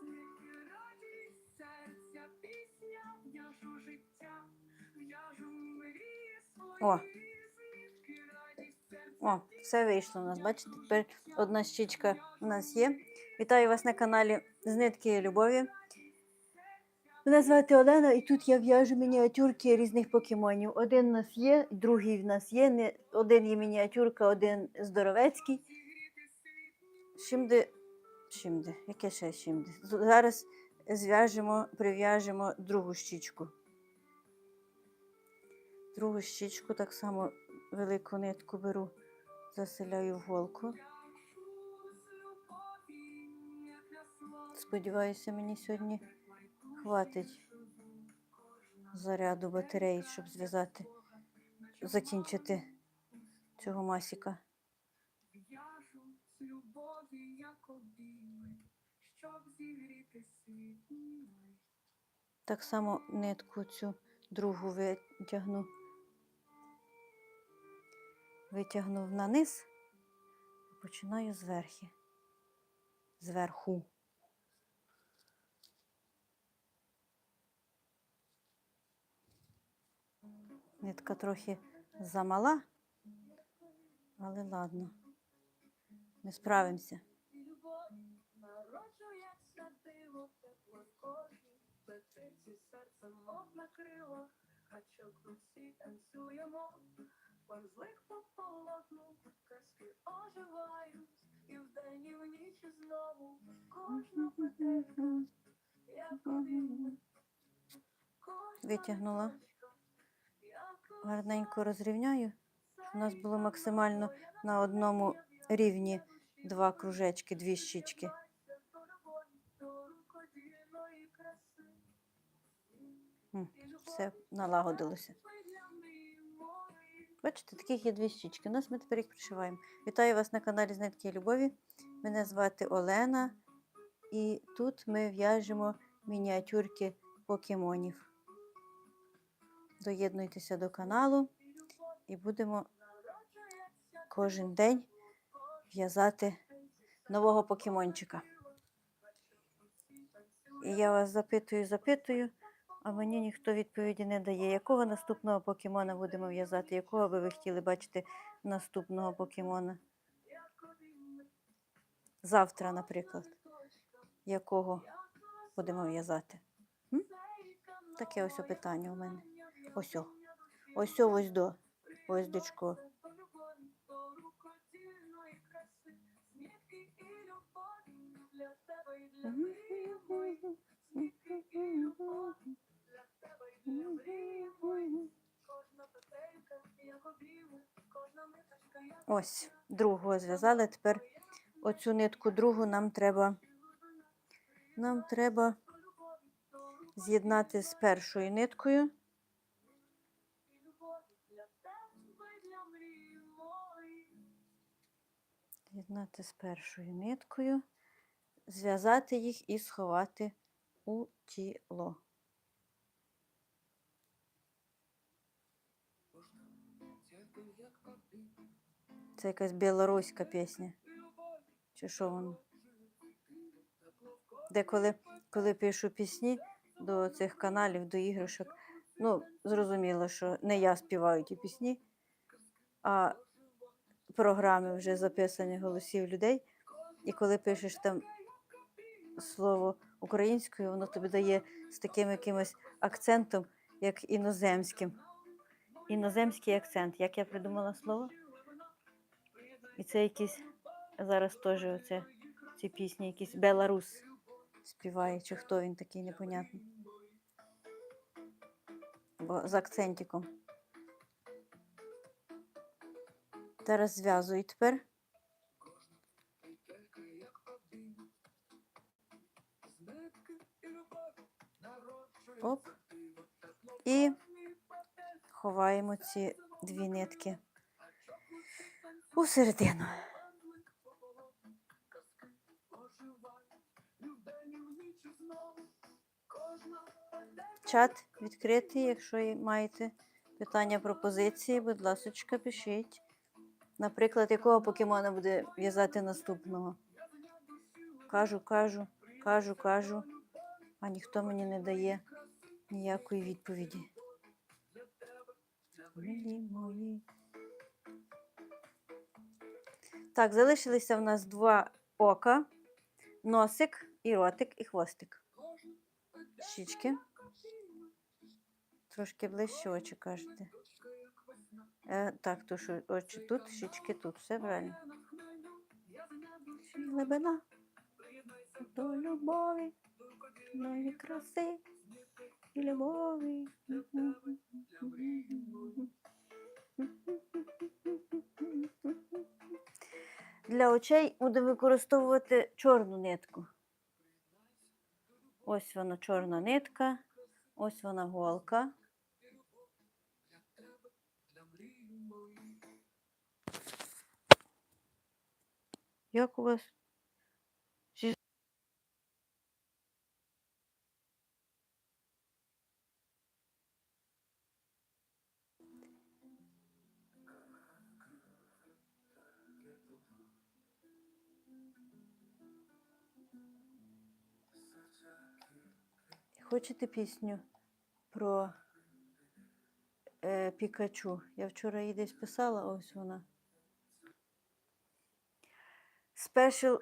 Звідки радість серця, пісня, в'яжу життя, в'яжу мрії свої. О. Звідки радість серця, О, все вийшло у нас, бачите? Тепер одна щічка у нас є. Вітаю вас на каналі з нитки любові. Мене звати Олена, і тут я в'яжу мініатюрки різних покемонів. Один у нас є, другий в нас є. Один є мініатюрка, один здоровецький. Шимди. Яке ще шимди? Зараз зв'яжемо, прив'яжемо другу щічку. Другу щічку так само велику нитку беру, заселяю в голку. Сподіваюся, мені сьогодні хватить заряду батареї, щоб зв'язати, закінчити цього масіка. в'яжу з любові, як обійми, щоб зігріти світ німий. Так само нитку цю другу витягну. Витягнув на низ, починаю зверху. Нитка трохи замала, але ладно, ми справимося. Любов народжується диво, тепло в кожі, летить серце, мов на крилах, качок в руці танцюємо, злих по полотну, казки оживають, і вдень, і в ніч знову, кожна петелька, як обійми, кожна Витягнула. ниточка, як Гарненько розрівняю, щоб у нас було максимально на одному рівні два кружечки, дві щічки. Все налагодилося. Бачите, таких є дві щічки. У нас ми тепер їх пришиваємо. Вітаю вас на каналі з нитки любові. Мене звати Олена. І тут ми в'яжемо мініатюрки покемонів. Доєднуйтеся до каналу і будемо кожен день в'язати нового покемончика. І я вас запитую, а мені ніхто відповіді не дає. Якого наступного покемона будемо в'язати? Якого би ви хотіли бачити наступного покемона? Завтра, наприклад. Якого будемо в'язати? Таке ось питання у мене. Ось до. Ось дочко. Ось, другого зв'язали. Тепер оцю нитку другу нам треба з'єднати з першою ниткою. З'єднати з першою ниткою, зв'язати їх і сховати у тіло. Це якась білоруська пісня. Чи що воно? Деколи, коли пишу пісні до цих каналів, до іграшок, ну, зрозуміло, що не я співаю ті пісні, а програми вже записані голосів людей. І коли пишеш там слово українською, воно тобі дає з таким якимось акцентом, як іноземським. Іноземський акцент. Як я придумала слово? І це якийсь, зараз теж оце, ці пісні, якийсь беларус співає, чи хто він такий, непонятно. бо з акцентиком. Зараз зв'язую тепер. Оп. І ховаємо ці дві нитки у середину. Чат відкритий, якщо маєте питання, пропозиції, будь ласочка, пишіть. Наприклад, якого покемона буде в'язати наступного. Кажу, а ніхто мені не дає ніякої відповіді. Милі мої. Так, залишилися в нас два ока, носик, і ротик, і хвостик. Щічки. Трошки ближче очі, кажете. Так, то що очі тут, щічки тут. Все правильно. Глибина до любові, до краси і любові. Для очей будемо використовувати чорну нитку. Ось вона чорна нитка, ось вона голка. Як у вас? Хочете пісню про Пікачу? Я вчора її десь писала, ось вона. Special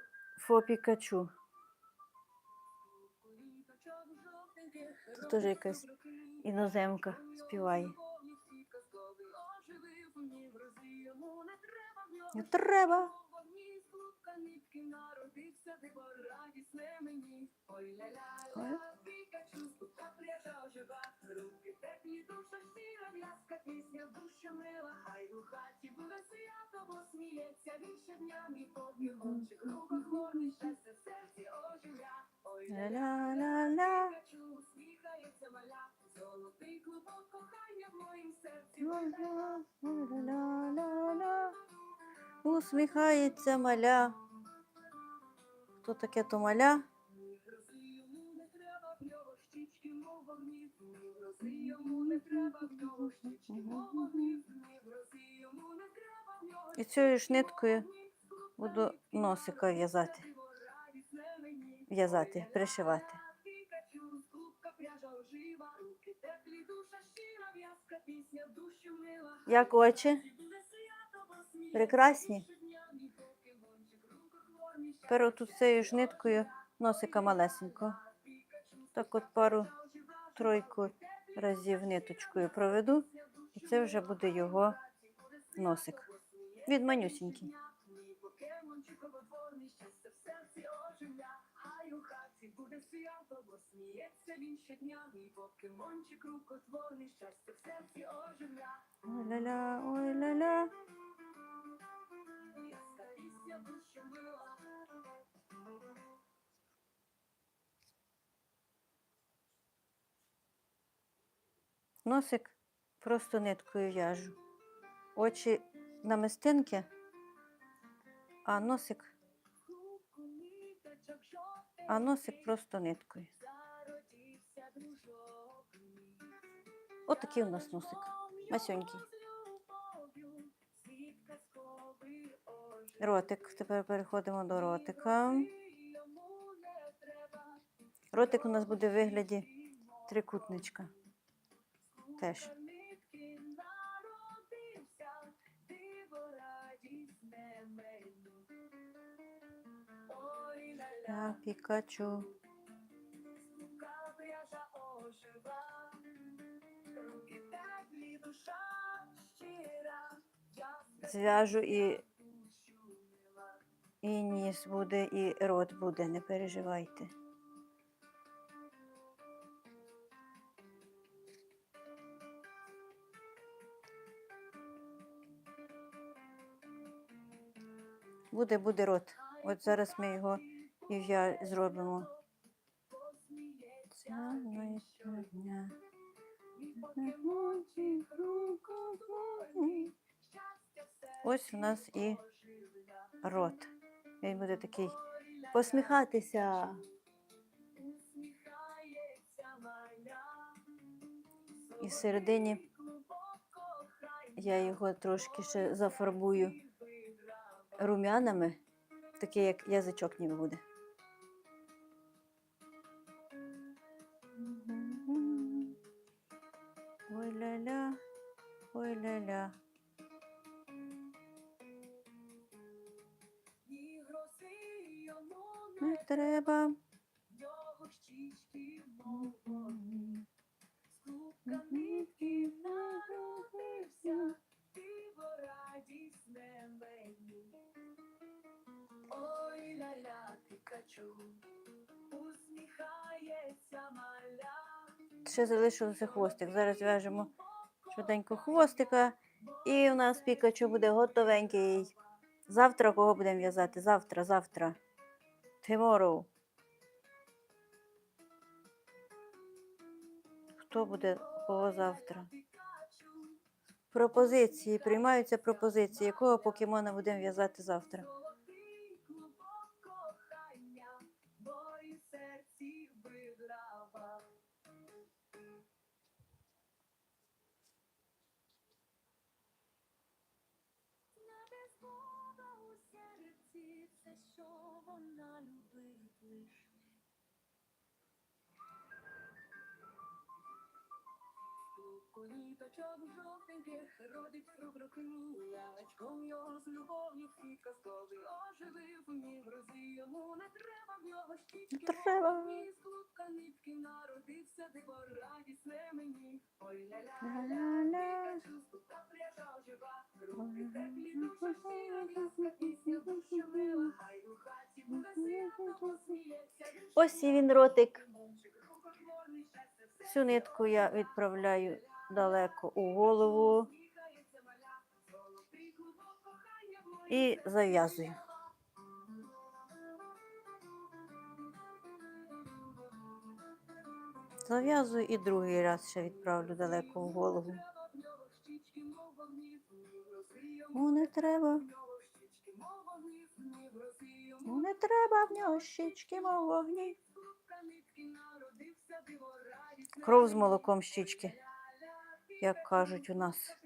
for Pikachu. Це теж якась іноземка співає. Не треба. Ой. Ля-ля-ля-ля. Ля-ля-ля-ля. Усміхається маля. Хто таке то маля? І цією ж ниткою буду носика в'язати, пришивати. Як очі? Прекрасні? Тепер отут цією ж ниткою носика малесенького. Так от пару-тройку разів ниточкою проведу, і це вже буде його носик. Він манюсінький. Ой-ля-ля, ой-ля-ля. Носик просто ниткою в'яжу. Очі намистинки, а носик просто ниткою. От такий у нас носик. Масюнький. Ротик. Тепер переходимо до ротика. Ротик у нас буде в вигляді трикутничка. Теж. Я Пікачу. Зв'яжу і ніс буде, і рот буде, не переживайте. Буде рот. От зараз ми його і зробимо. Ця майстерня. Ось у нас і рот. Він буде такий посміхатися. І всередині я його трошки ще зафарбую рум'янами, такий як язичок ніби буде. Ой-ля-ля, ой-ля-ля. Не треба. Ой, ля-ля, Пікачу, усміхається маля. Ще залишився хвостик. Зараз в'яжемо швиденько хвостика. І у нас Пікачу буде готовенький. Завтра кого будемо в'язати? Завтра. Tomorrow. Хто буде кого завтра? Пропозиції. Приймаються пропозиції. Якого покемона будемо в'язати завтра? Золотий клубок кохання, бої в серці виграва. Не без Бога у серці, це що вона любить лиш. Коліточок жовтеньких родить руброкрулячком його з любов'ю світ казковий оживив мій грозі. Йому не треба в нього щічки, Треба. із клубка нитки народився, диво радісне мені. Ой, Ля-ля. Пікачу, стука пряжа ожива, руки теплі, душа щира, в'язка пісня, душа мила, хай у хаті буде свято, посміється. Ось і він ротик. Мончик, рукотворний, щастя, все. Всю нитку я відправляю далеко у голову і зав'язую. Зав'язую і другий раз ще відправлю далеко в голову. Не треба. Не треба в нього щічки, мов вогні. Кров з молоком щічки, як кажуть у нас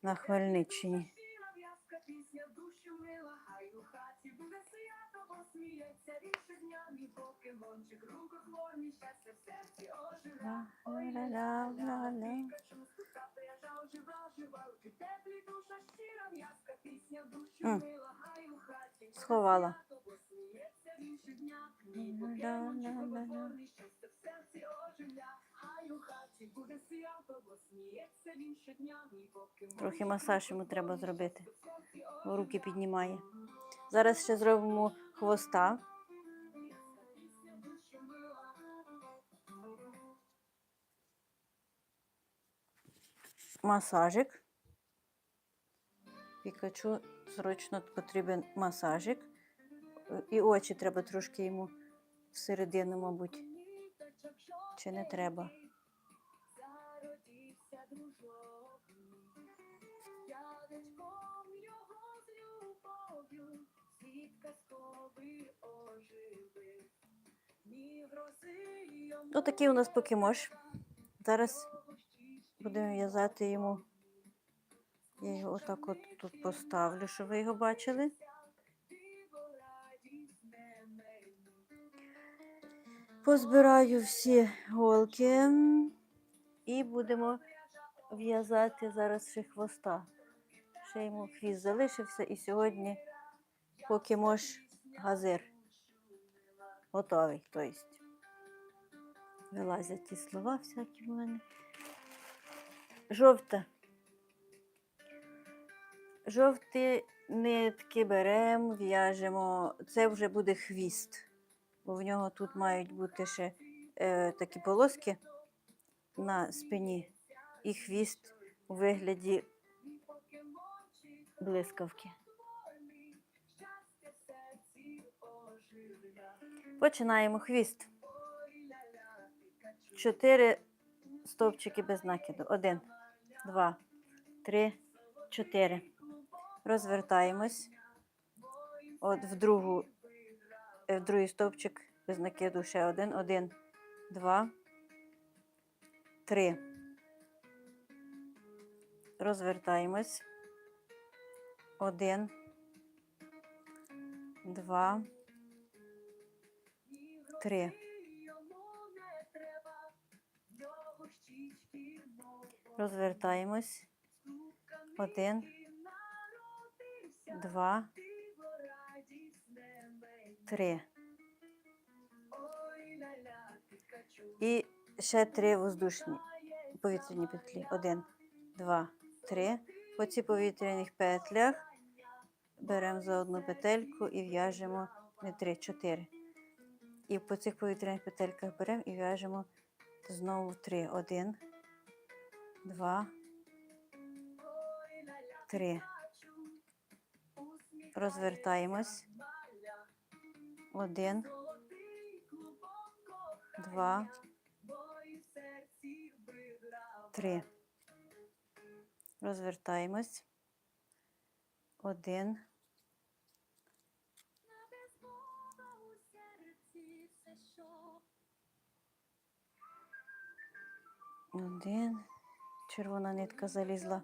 на Хмельниччині. Ла-ла-ла-ла-ла. Сховала. Ла-ла-ла-ла-ла. Трохи масаж йому треба зробити. Руки піднімає. Зараз ще зробимо хвоста. Масажик. Пікачу срочно потрібен масажик. І очі треба трошки йому всередину, мабуть. Чи не треба? Отакий у нас покемош. Зараз будемо в'язати йому. Я його отак от тут поставлю, щоб ви його бачили. Позбираю всі голки і будемо в'язати зараз ще хвоста. Ще йому хвіст залишився і сьогодні покемош газир. Готовий, тобто. Вилазять ті слова всякі в мене. Жовта. Жовті нитки беремо, в'яжемо. Це вже буде хвіст. Бо в нього тут мають бути ще такі полоски на спині і хвіст у вигляді блискавки. Починаємо хвіст. 4 стовпчики без накиду. 1, 2, 3, 4. Розвертаємось. От в другий стовпчик без накиду ще 1, 1, 2, 3. Розвертаємось. 1, 2, 3. Розвертаємось. 1, 2, 3. І ще 3 воздушні повітряні петлі. 1, 2, 3. По цих повітряних петлях беремо за одну петельку і в'яжемо не 3, 4. І по цих повітряних петельках беремо і в'яжемо знову 3. 1, 2, 3. Розвертаємось. 1, 2, 3. Розвертаємось. 1, 1. Червона нитка залізла.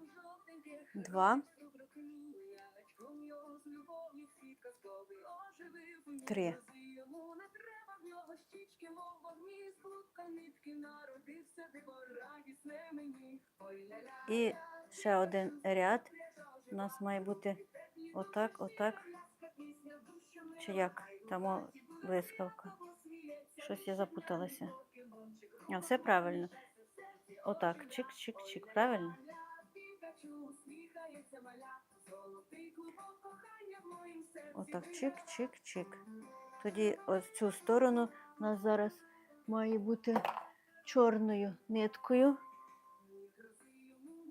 2, 3. І ще один ряд. У нас має бути отак, отак. Чи як? Там блискавка. Щось я запуталася. А, все правильно. Отак. Чик-чик-чик. Правильно? Отак. Чик-чик-чик. Тоді ось цю сторону у нас зараз має бути чорною ниткою.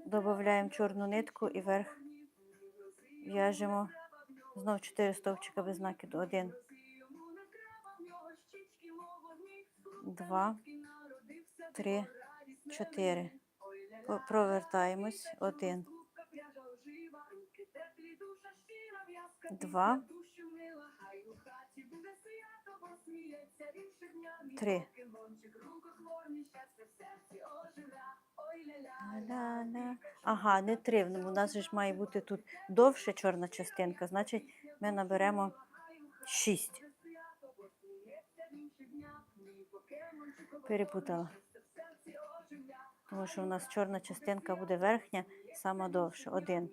Добавляємо чорну нитку і вверх в'яжемо знов 4 стовпчика без накиду. 1, 2, 3, 4. Провертаємось. 1, 2, 3. Ага, не 3. У нас же ж має бути тут довше чорна частинка, значить ми наберемо 6. Перепутала. Тому що у нас чорна частинка буде верхня, сама довша. 1.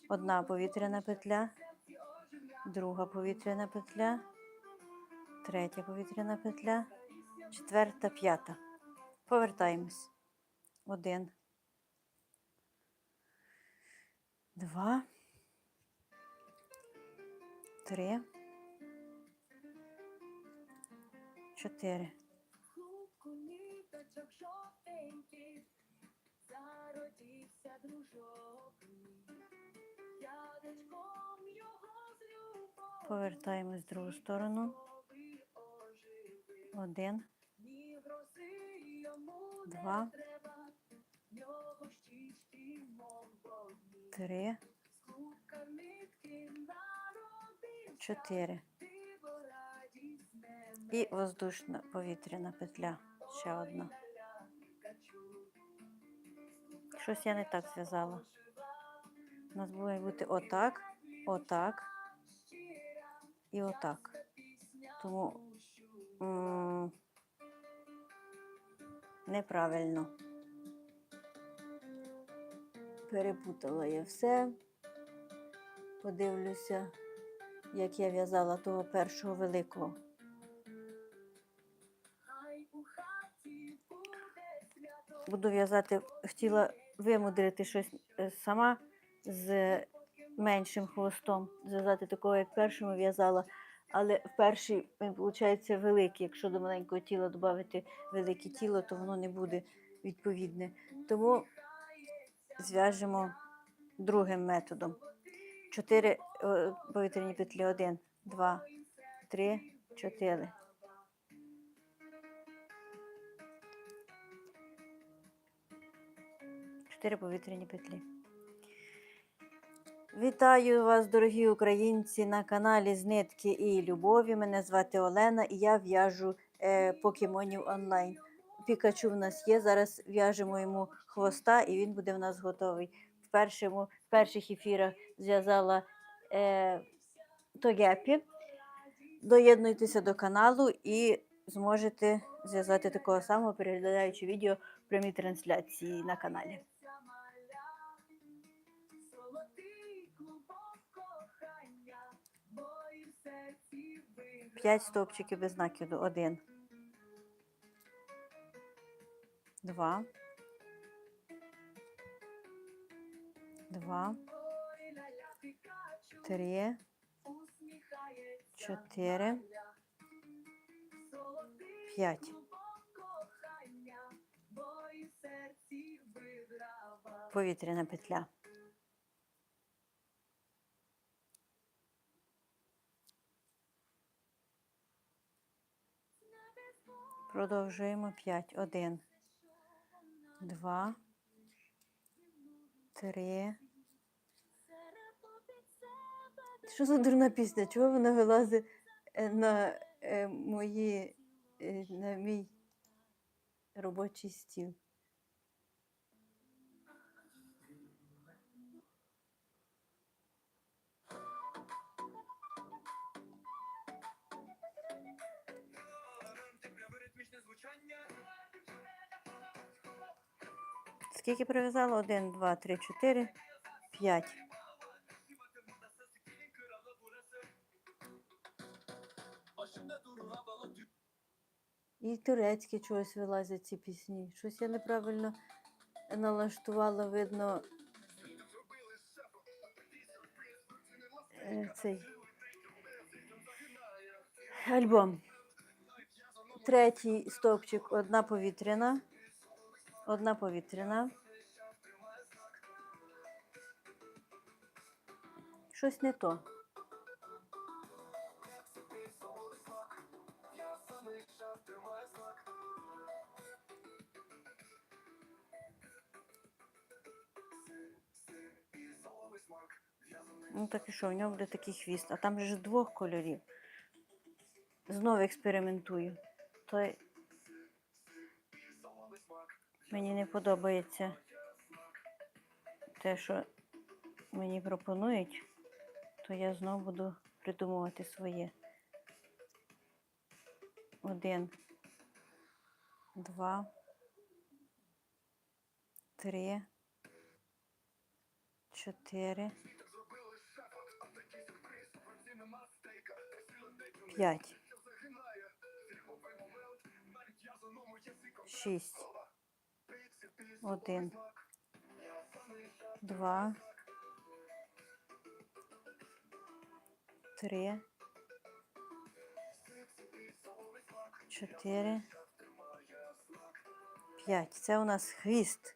Одна повітряна петля, друга повітряна петля, третя повітряна петля, четверта, п'ята. Повертаємось. 1, 2, 3, 4. Повертаємось в другу сторону. 1, 2, 3, 4. І воздушна повітряна петля. Ще одна. Щось я не так зв'язала. У нас має бути отак, отак і отак. Тому неправильно. Перепутала я все. Подивлюся, як я в'язала того першого великого. Буду в'язати, хотіла вимудрити щось сама з меншим хвостом, зв'язати такого, як першому в'язала, але в перший він, виходить, великий. Якщо до маленького тіла додати велике тіло, то воно не буде відповідне. Тому зв'яжемо другим методом. 4 повітряні петлі. 1, 2, 3, 4. 4 повітряні петлі. Вітаю вас, дорогі українці, на каналі з нитки і любові. Мене звати Олена і я в'яжу покемонів онлайн. Пікачу в нас є, зараз в'яжемо йому хвоста і він буде в нас готовий. В перших ефірах зв'язала Тогепі. Доєднуйтеся до каналу і зможете зв'язати такого самого, переглядаючи відео в прямій трансляції на каналі. Золотий клубок кохання, бої в серці виграв. 5 стовпчиків без накиду. 1, 2, 2, Ой, ля-ля, Пікачу, 3, усміхається 4, маля. Золотий 5. клубок кохання, бої в серці виграва. Повітряна петля. Продовжуємо 5. 1, 2, 3. Що за дурна пісня? Чого вона вилазить на на мій робочий стіл? Скільки прив'язала? 1, 2, 3, 4, 5. І турецькі чогось вилазять ці пісні. Щось я неправильно налаштувала, видно, цей альбом. Третій стовпчик, одна повітряна. Одна повітряна. Щось не то. Ну так і що, в нього буде такий хвіст. А там же ж 2 кольорів. Знову експериментую. То мені не подобається те, що мені пропонують, то я знову буду придумувати своє. 1, 2, 3, 4, 5, 6, 1, 2, 3, 4, 5. Це у нас хвіст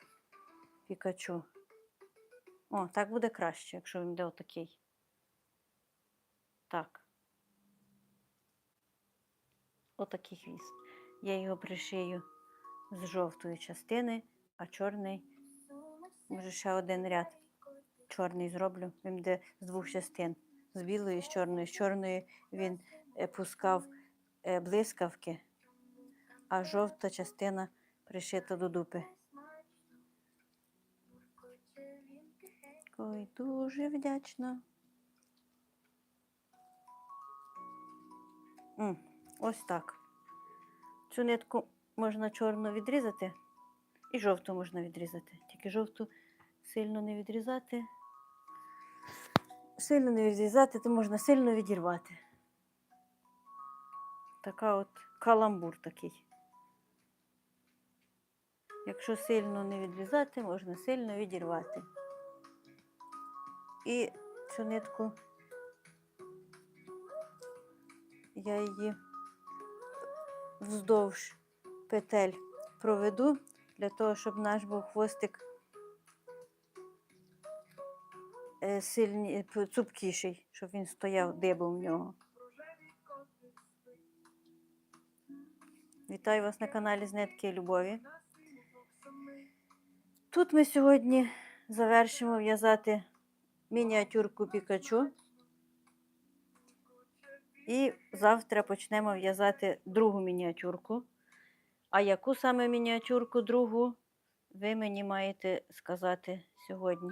Пікачу. О, так буде краще, якщо він буде отакий. Так. Отакий хвіст. Я його пришию з жовтої частини, а чорний, може ще один ряд чорний зроблю. Він буде з 2 частин. З білої і з чорної. З чорної він пускав блискавки, а жовта частина пришита до дупи. Ой, дуже вдячна. Ось так. Цю нитку можна чорну відрізати і жовту можна відрізати. Тільки жовту сильно не відрізати. Сильно не відрізати, то можна сильно відірвати. Така от каламбур такий. Якщо сильно не відрізати, можна сильно відірвати. І цю нитку я її вздовж петель проведу, для того, щоб наш був хвостик цупкіший, щоб він стояв дибом в нього. Вітаю вас на каналі з нитки і любові. Тут ми сьогодні завершимо в'язати мініатюрку Пікачу. І завтра почнемо в'язати другу мініатюрку. А яку саме мініатюрку другу, ви мені маєте сказати сьогодні.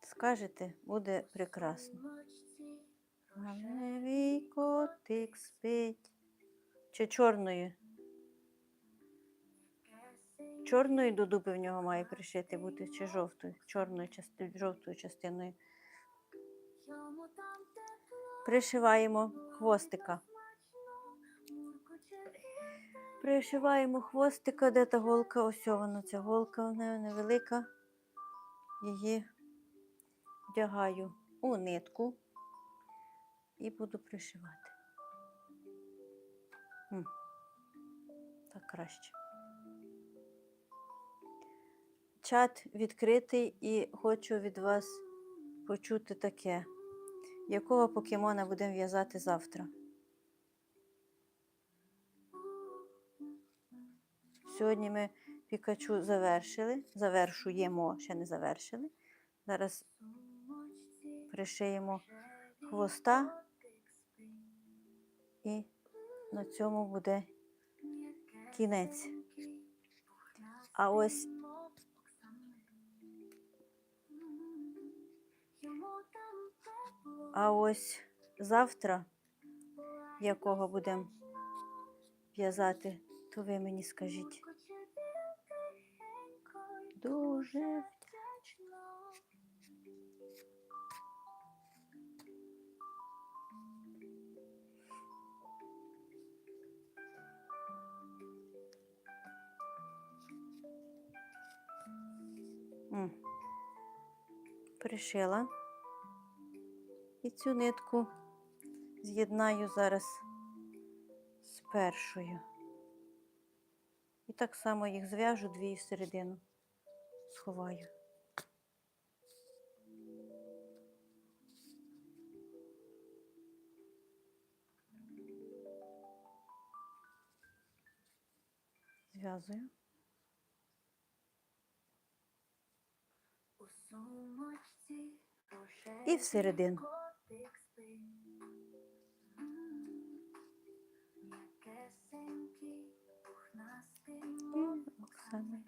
Скажете, буде прекрасно. Малевий котик спить. Чи чорною? Чорною до дуби в нього має пришити бути, чи жовтою? Жовтою частиною. Пришиваємо хвостика. Пришиваємо хвостика, де та голка? Ось вона, ця голка, вона невелика. Її вдягаю у нитку і буду пришивати. Так краще. Чат відкритий і хочу від вас почути таке. Якого покемона будемо в'язати завтра? Сьогодні ми Пікачу завершуємо, ще не завершили. Зараз пришиємо хвоста і на цьому буде кінець. А ось завтра, якого будемо в'язати, то ви мені скажіть. Дуже вдячна. Пришила. І цю нитку з'єднаю зараз з першою. І так само їх зв'яжу, дві всередину сховаю. Зв'язую. І всередину. Оксана.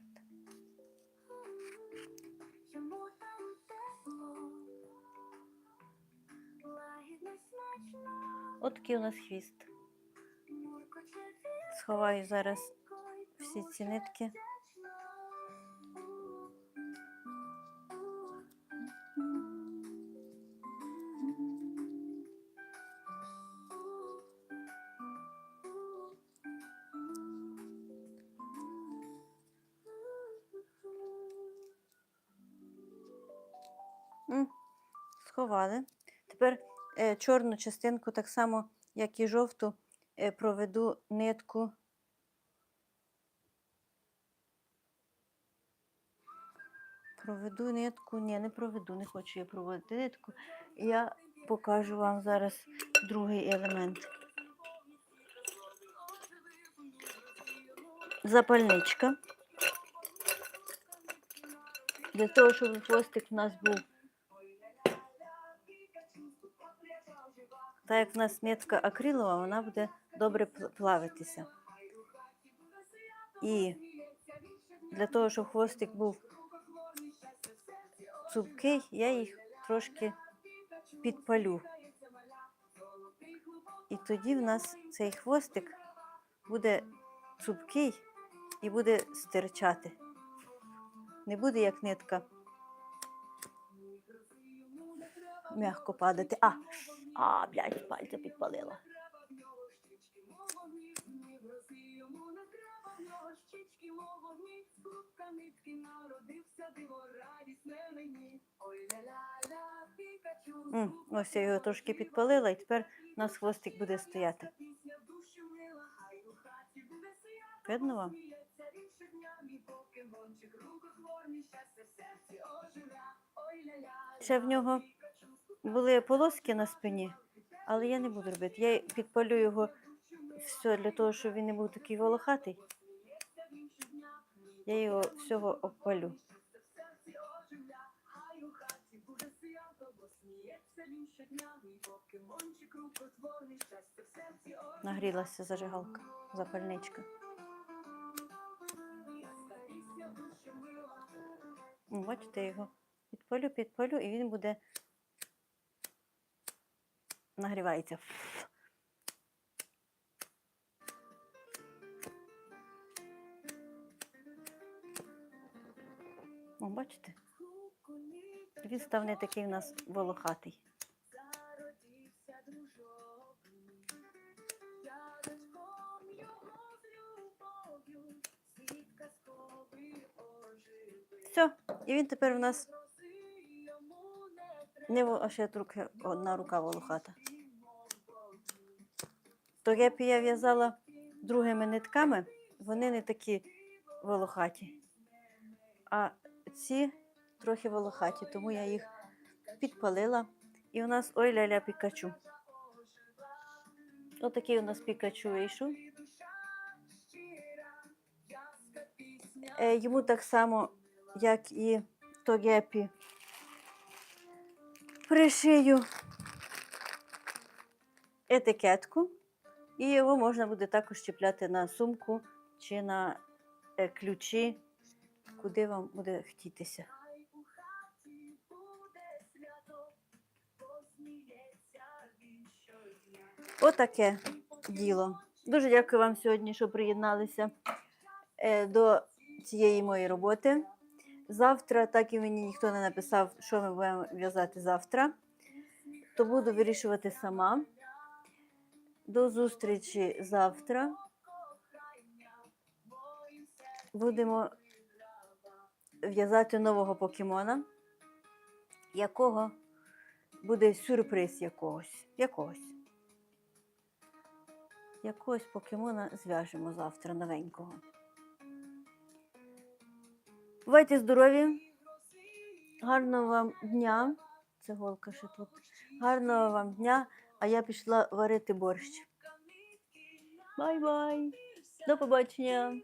От такий у нас хвіст. Сховаю зараз всі ці нитки. Сховали. Тепер чорну частинку, так само, як і жовту, проведу нитку. Ні, не проведу, не хочу я проводити нитку. Я покажу вам зараз другий елемент. Запальничка. Для того, щоб хвостик у нас був. Так як в нас нитка акрилова, вона буде добре плавитися. І для того, щоб хвостик був цупкий, я їх трошки підпалю. І тоді в нас цей хвостик буде цупкий і буде стирчати. Не буде як нитка м'яко падати. Блядь, пальця підпалила. Ось я його трошки підпалила, і тепер у нас хвостик буде стояти. Видно вам? Ще в нього були полоски на спині, але я не буду робити. Я підпалю його все для того, щоб він не був такий волохатий. Я його всього обпалю. Нагрілася зажигалка, запальничка. Бачите, я його підпалю, і він буде нагрівається. О, бачите? Він став не такий у нас волохатий. Все, і він тепер у нас а ще одна рука волохата. То я в'язала другими нитками, вони не такі волохаті. А ці трохи волохаті, тому я їх підпалила. І у нас ой ля-ля Пікачу. Отакий у нас Пікачу вийшов. Йому так само, як і Тогепі, пришию етикетку. І його можна буде також чіпляти на сумку чи на ключі, куди вам буде хотітися. Отаке діло. Дуже дякую вам сьогодні, що приєдналися до цієї моєї роботи. Завтра, так і мені ніхто не написав, що ми будемо в'язати завтра, то буду вирішувати сама. До зустрічі завтра. Будемо в'язати нового покемона, якого буде сюрприз якогось покемона зв'яжемо завтра новенького. Бувайте здорові, гарного вам дня, це голка ще тут, гарного вам дня, а я пішла варити борщ. Бай-бай, до побачення.